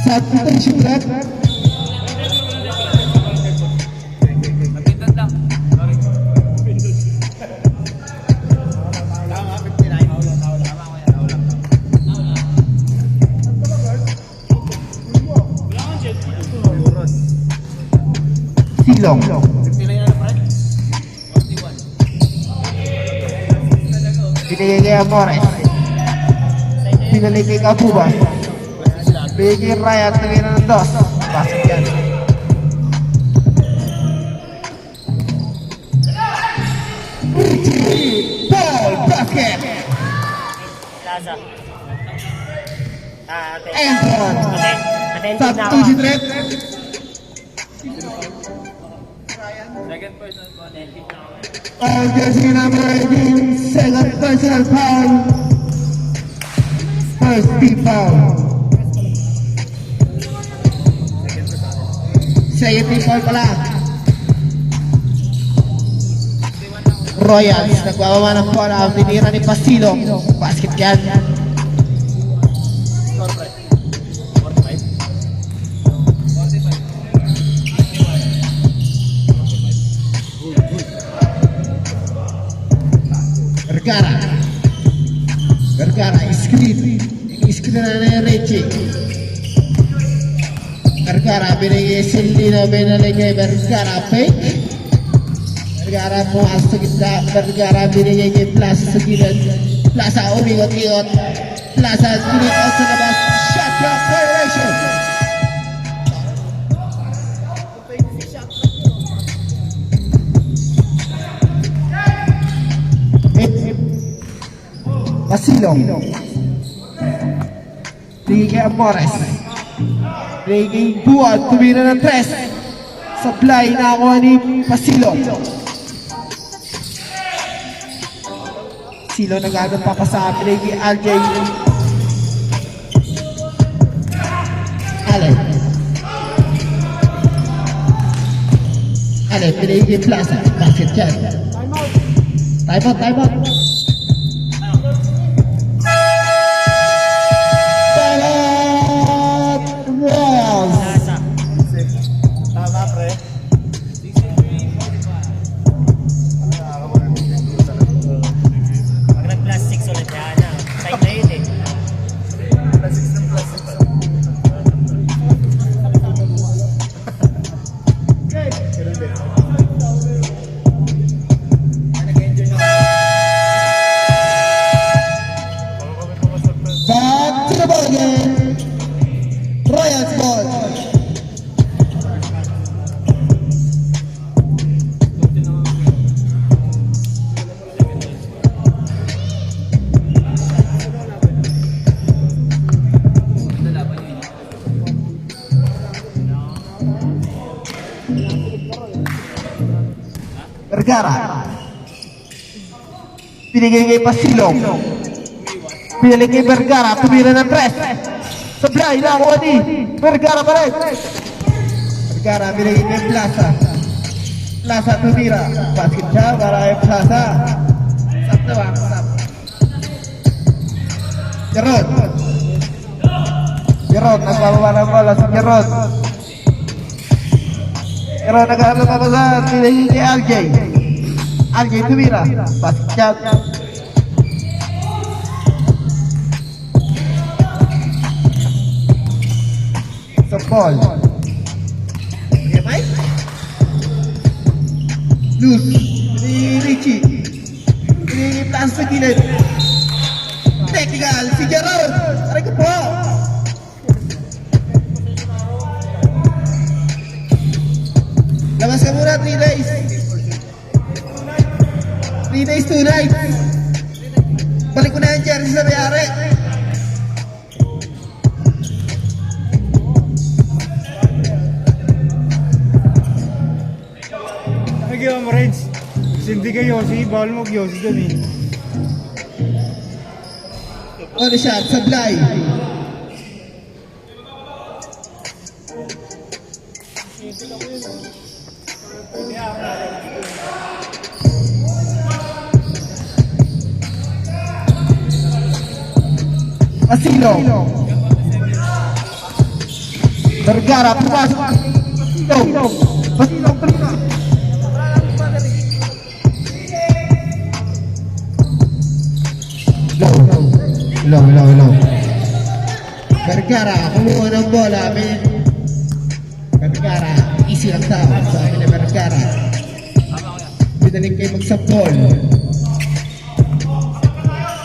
Sa attention rep. Silong. Binigay kay Amores. Binalik kay Kabubas. Binigay kay Ryan. Tumira ng dos. Basket yan. Ball basket. Plaza. Anton. Attentive Sa na ako. attention rep. Second person ko. Attentive na ako. All jersey number 18, second personal foul. First team foul. Second team foul pala. Royals, nagwawawa ng bola. Ang tinira ni Pasilo. Basket yan. Vergara. Vergara, screen. Screen na ni Richie. Vergara, binigay Celino, binigay kay Vergara, fake. Vergara pumasok sa gitna. Vergara, binigay kay Plaza sa gilid. Plaza, umigot-igot. Plaza, screen out sa labas. Shot clock violation. Masilong. Bigay kay Amores. Bigay kay Buwan. Tumira ng tres. Supply na ako ni Masilong. Silo nag-agad papasa. Bigay kay Aljay. Allen. Allen. Bigay kay Plaza. Basket yan. Time out. Time out. Plaza. Tama, pre. Pag nag-plus 6 ulit yan na. Side na yun eh. Back to the ball game. Royals ball. Vergara. Binigay kay Pasilong. Binigay kay Vergara. Tumira ng tres. Supply na ako ni Vergara pa rin. Vergara binigay kay Plaza. Plaza tumira. Basket siya para kay Plaza. Stop na ba? Stop. Jerod. Jerod, nagbababa ng bola si Jerod. Jerod, naghahanap pa sa binigay kay RJ. RJ tumira. Basket siya. Sa ball. Okay, Mike? Loose. Ni Richie. Ni Plus sa gilid. Technical. Si Gerard. Aray ko po. Labas ka muna, 3 days. 3 days, 2 nights. Balik ko na yung jersey sa mayari. Nagawa mo, Renz. Kasi hindi ka Yossi, bawal mo Yossi doon eh. On the shot, Sablay. Asilo. Vergara, pumasok. Asilo. Asilo, terima. Low. Vergara, kumuha ng bola. Vergara, easy lang daw. Sa akin na Vergara. Pinaling kayo magsapol.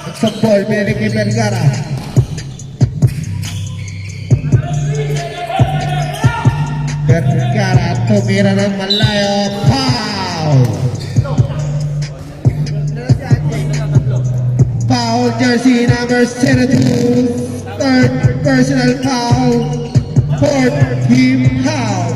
Magsapol, pinaling kayo Vergara. Vergara, tumira ng malayo. Foul! Foul, jersey number 72. Third personal foul. Fourth team foul.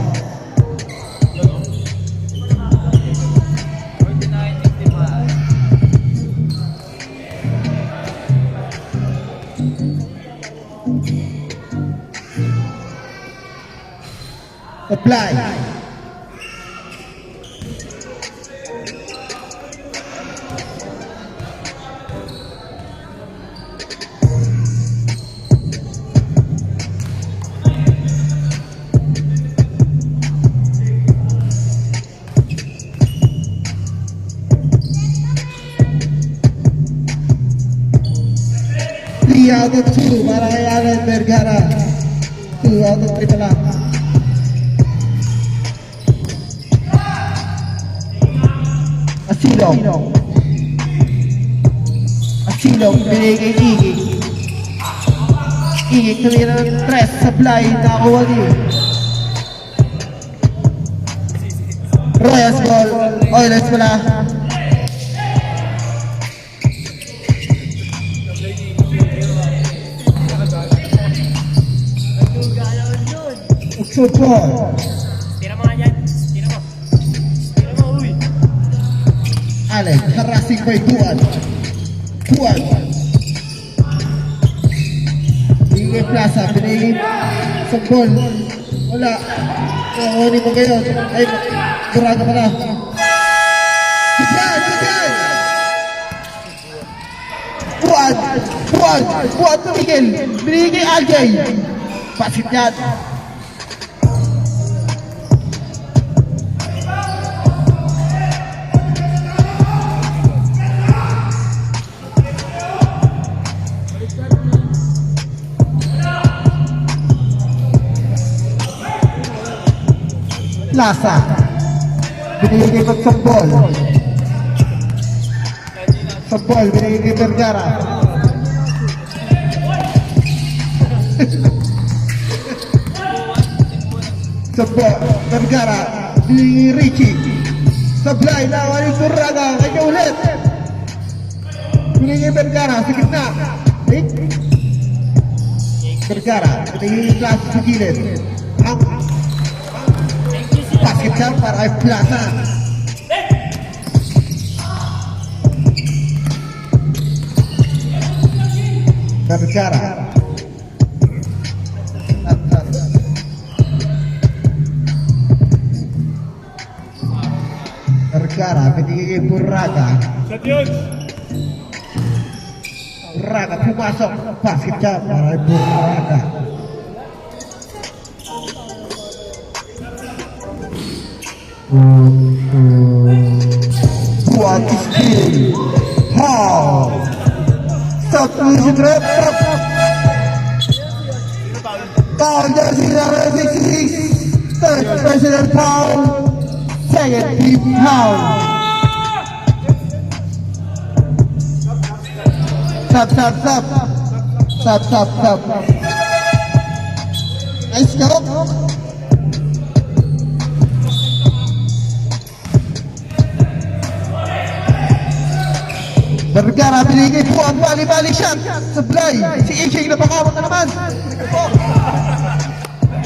Apply. Three out of 2 para kay Alan Vergara. 2 out of 3 pala. Asilo, binigay kay Igig. Igig tumira ng 3 sa fly, nakakuha din. Royals ball, Oilers pala. Shoot ball. Tira mo nga dyan. Tira mo. Tira mo, uy. Alex, harassing by Duan. Binigay Plaza, binigay sa ball. Wala. Nakunin mo kayo. Ay, buraga pala. Duan! Buwan, tumigil. Binigay RJ. Basket yan. Plaza. Binigay kay Sampol. Sampol, binigay kay Vergara. Sampol, Vergara. Binigay Richie. Sablay, nawan yung Turaga. Kanya ulit. Binigay kay Vergara sa gitna. Vergara. Binigay Plaza sa gilid. Basket siya para kay Plaza. Vergara. binigay Buraga. Shot yun! Buraga pumasok. Basket siya para kay Buraga. Buat skill. How? Stop losing rep. Foul jersey number 66. Third personal foul. Second team foul. Stop. Nice go. Vergara binigay po ang bali-bali shot. Sablay. Si AJ napakawat na naman.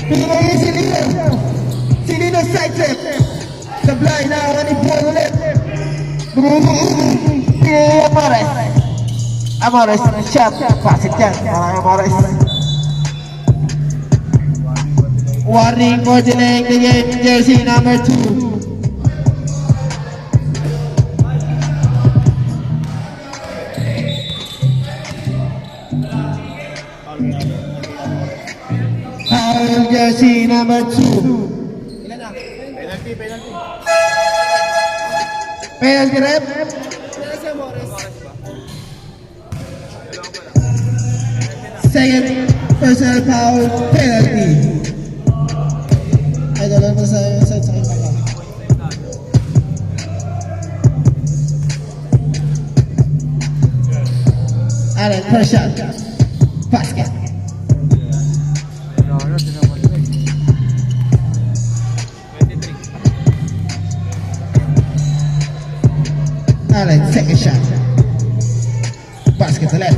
Binigay si Lino. Si Lino side trip. Sablay na ako ni Paul ulit. Binigay Amores. Amores shot. Pasit yan. Amores. Warning for delaying the game. Jersey number 2. Foul jersey number 2. Penalty rep. Second personal foul penalty. Ay, dalawa pa sa akin pa. Allen, first shot. Basket. Allen, second shot. Basket to left.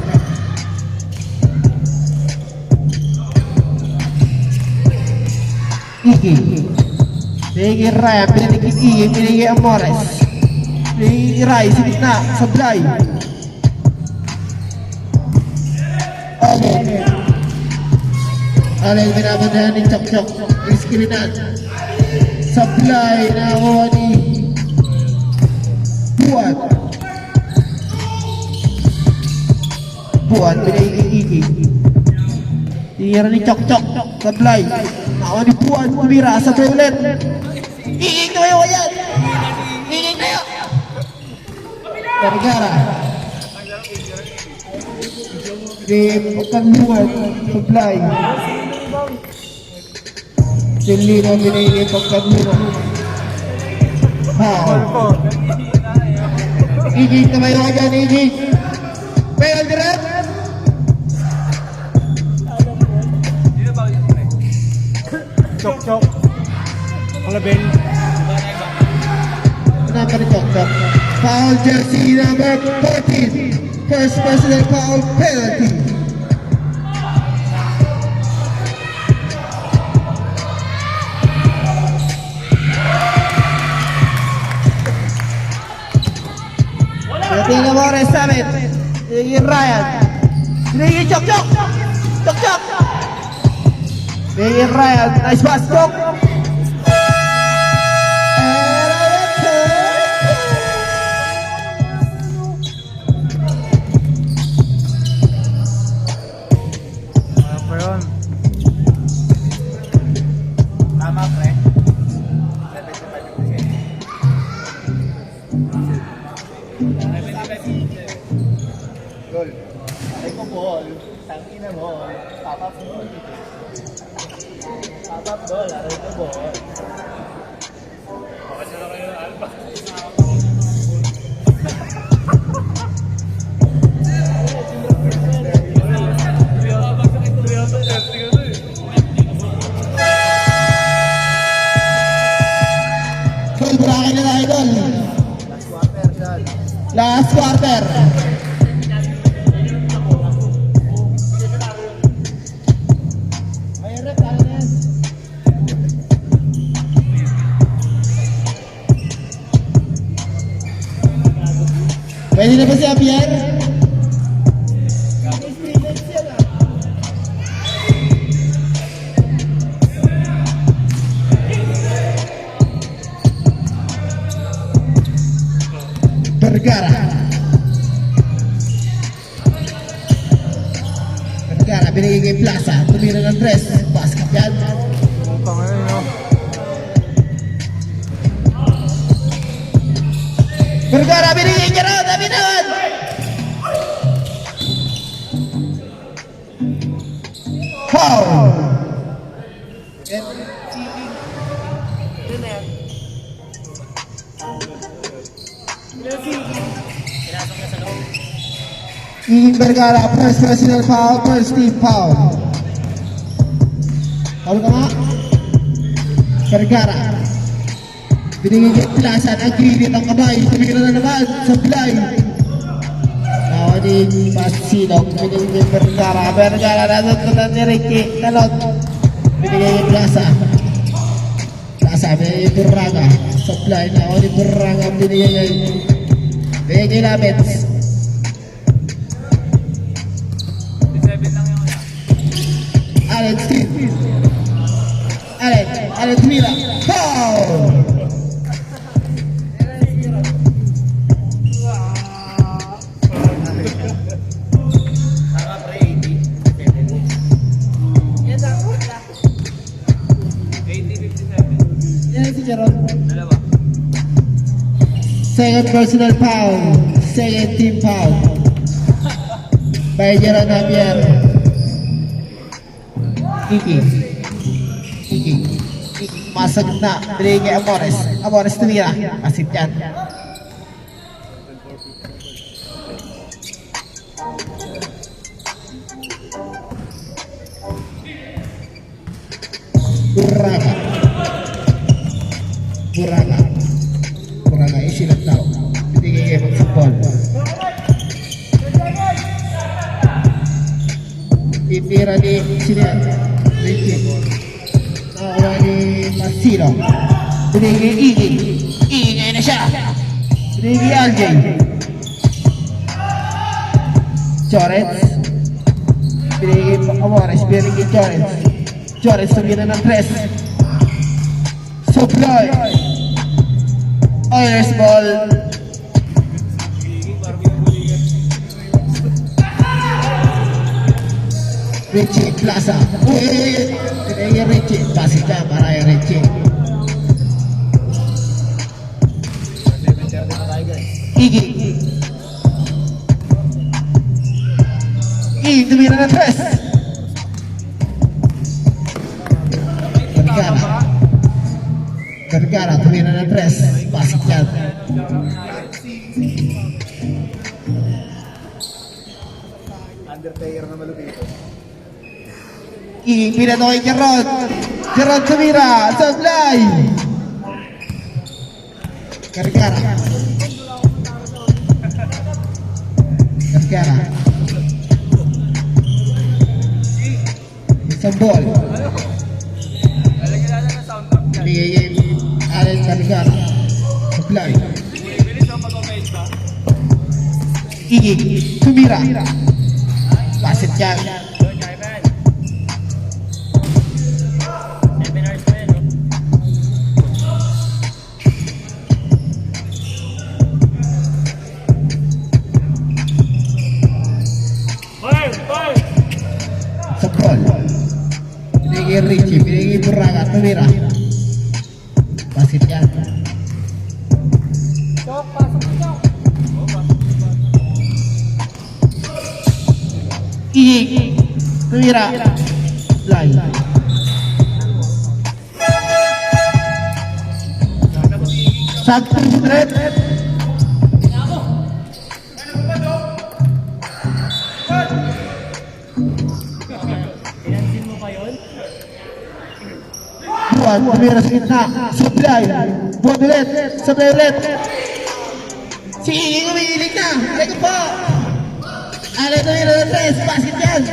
Pinigay Ryan, pinigay Iggy, pinigay Amores. Pinigay Rai, sa gitna, Sablay. Allen, binabandahan ni Chok. Iskrinan. Sablay, nakakuha ni Buwan, pinigay Iggy. Tinira ni Chok. Sablay. Nakakuha ni Buwan, umira, Sablay ulit. Iggy kayo yan! Iggy kayo! Vergara. Pagkanluan, Sablay. Silino binigay pagkanluan. Iggy, tumayo ka dyan, Iggy. Penalty rep. Chok. Alabel. Number Chok. Foul jersey number 14. First personal foul penalty. Tingnan mo rin sa amin. Tingnan Ryan. Tingnan Chok. Tingnan Ryan. Nice pass, Chok. Apa yun? Tama, pre. 75%. Gol. Ay ko ball. Tangina mo. Papap ball. Papap ball. Aray ko ball. Bakit sila kayo ng alba? Full bracket na idol. Last quarter. Pwede na ba si Javier? binigay kay Plaza. Tumira ng 3. Basket yan. Mukhang ano, no? Vergara, binigay kay Rod. Dami naman. Foul. Pinasok niya sa loob. Iging Vergara, first personal foul, first team foul. Foul ka nga. Vergara. Binigay kay Plaza, nag-gilid ang kamay. Tumira na naman sa Blay. Ako ni Pasilog, binigay kay Vergara. Vergara, nasunod ni Ricky. Talot. Binigay kay Plaza. Plaza, binigay kay Burraga. Sa Blay, ako ni Burraga, binigay kay Lamets. Alex Steve. Alex Mira. Foul! Yan si Jaron. Second personal foul. Second team foul. By Jaron Javier. Kiki. Masag na. Binigay kay Amores. Amores tumira. Asip yan. Buraga. Buraga. Isilat daw. Binigay kay Magsapol. Titira ni Sinian. Ricky. Nakakuha ni Masino. Binigay kay Iggy. Iggy ngayon na siya. Binigay kay LJ. Chorets. Binigay kay Amores. Binigay kay Chorets. Chorets tumira ng 3. Supply. Oilers ball. Richie Plaza. Uy! Tinigil Richie. Pasik na para kay Richie. Iggy. Iggy tumira ng 3. Vergara tumira ng 3. Pasik yan. Undertaker na malupito. Iggy pinato kay Jaron. Jaron tumira. Sablay. Vergara. Isang ball. Bigay kay Allen Vergara. Supply. Iggy tumira. Pasit yan. 7 hours pa yan, no? Sa ball. Binigay kay Richie. Binigay kay Buraga. Tumira. Pasit yan. Iggy tumira. Fly. Sakto straight. Pinansin mo pa yun? Buwan, tumira sa gitna. Supply. Buwan ulit. Supply ulit. Si Iggy umiilig na. Lego po. Alay tumira ng 3. Basket yan.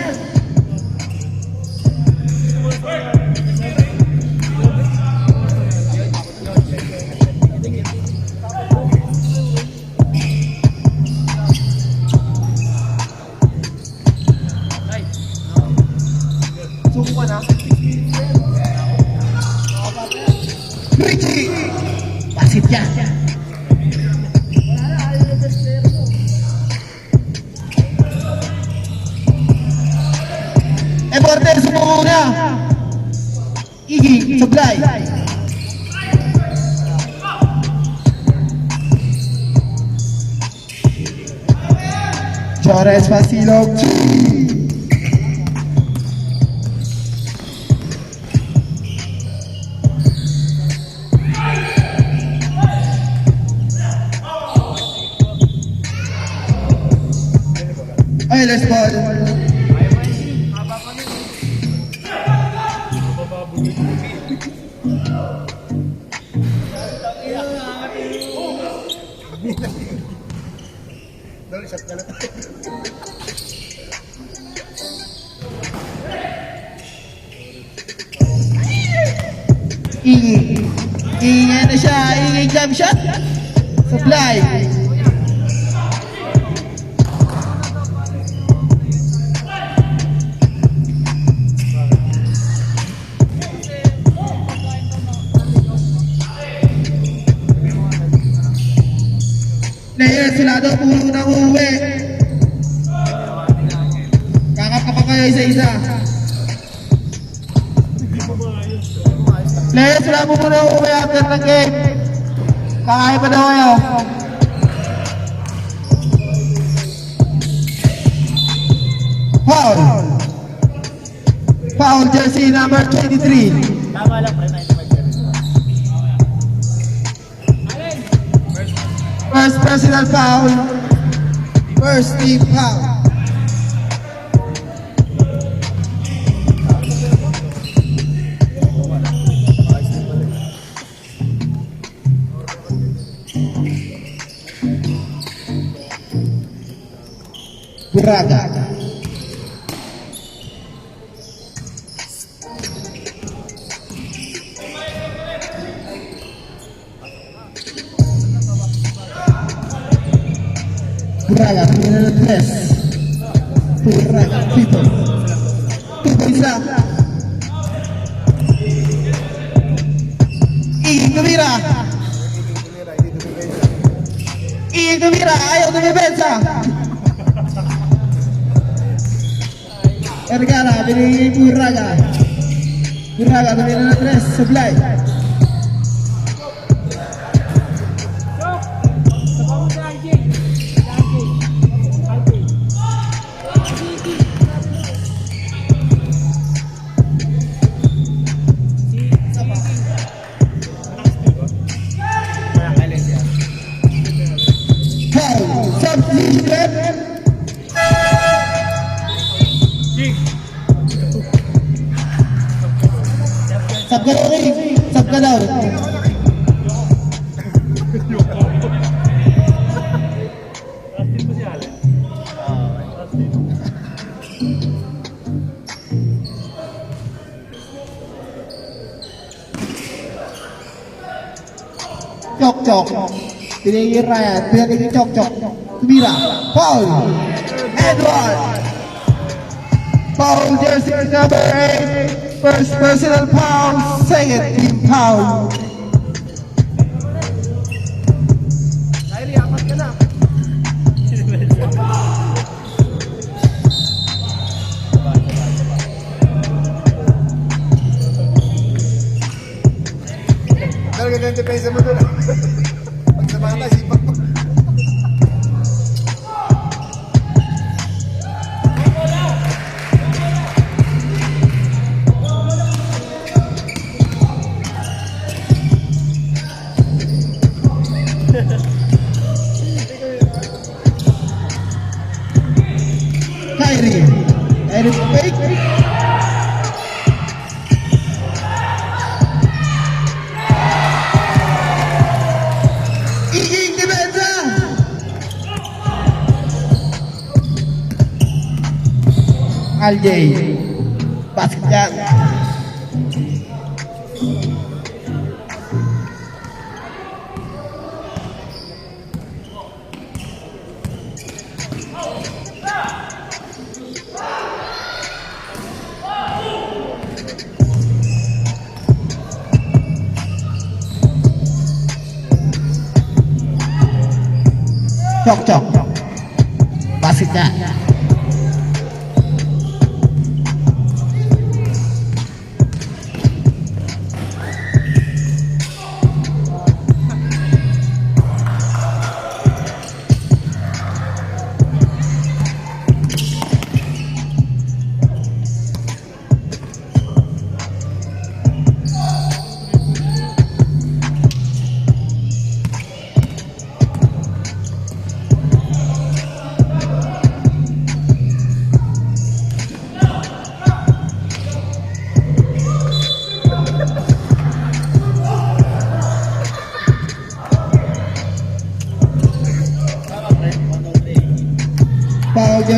Richie. Basket yan. Deportes sumuna. Iggy, Sablay. Torres Pasilog. Ay, let's ball. Dol, shot ka na tayo. Iggy. Iggy na siya. Iggy jump shot. Supply. Player, sila daw puro nang uuwi. Kakapa kayo isa-isa. Player, sila po muna uuwi after ng game. Kakain pa daw kayo. Foul. Foul jersey number 23. Tama lang, pre. 95 years. First personal foul. First team foul. Buraga. Buraga, número 3. Buraga, Tito. Tito isa. Iggy tumira. Iggy tumira, ayaw tumibensa. Ergara, binigay Buraga. Buraga, número 3, Supply. Foul, substitute. Sab ka daw, Rick. Sab ka daw. Last po si Allen. Chok. Pinigil Ryan. Pinigil Chok. Tumira. Foul. Edward. Foul jersey number 8. First personal foul. Second team foul. Kyrie, apat ka na. Dol, ganyan depensa mo doon. Pag samana, sipak mo. Kyrie. Eric fake. Iging depensa. Aljay. Basket jam. Chok. Basket jam.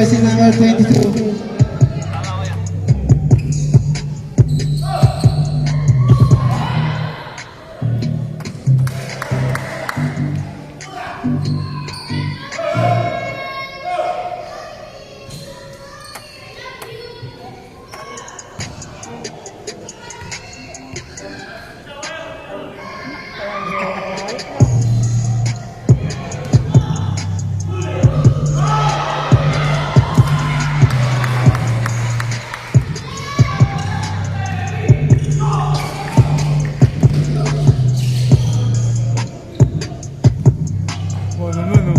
jersey number 22. Oh, naman, no?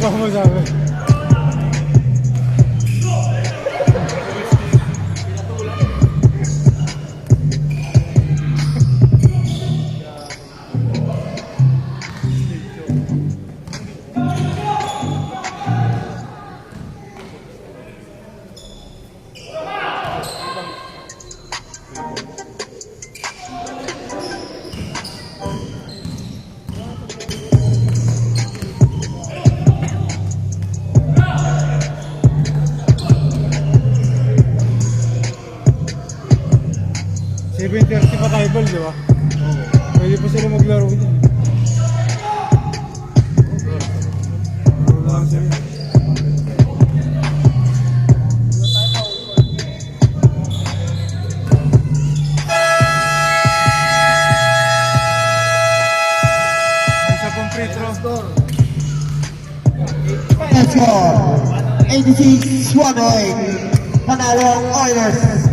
Ako masabi. $7.30 pa tayo ball, di ba? Pwede pa sila maglaro dyan. Wala lang sila. Isa pong free throw. Score 86-108. Panalo ang Oilers.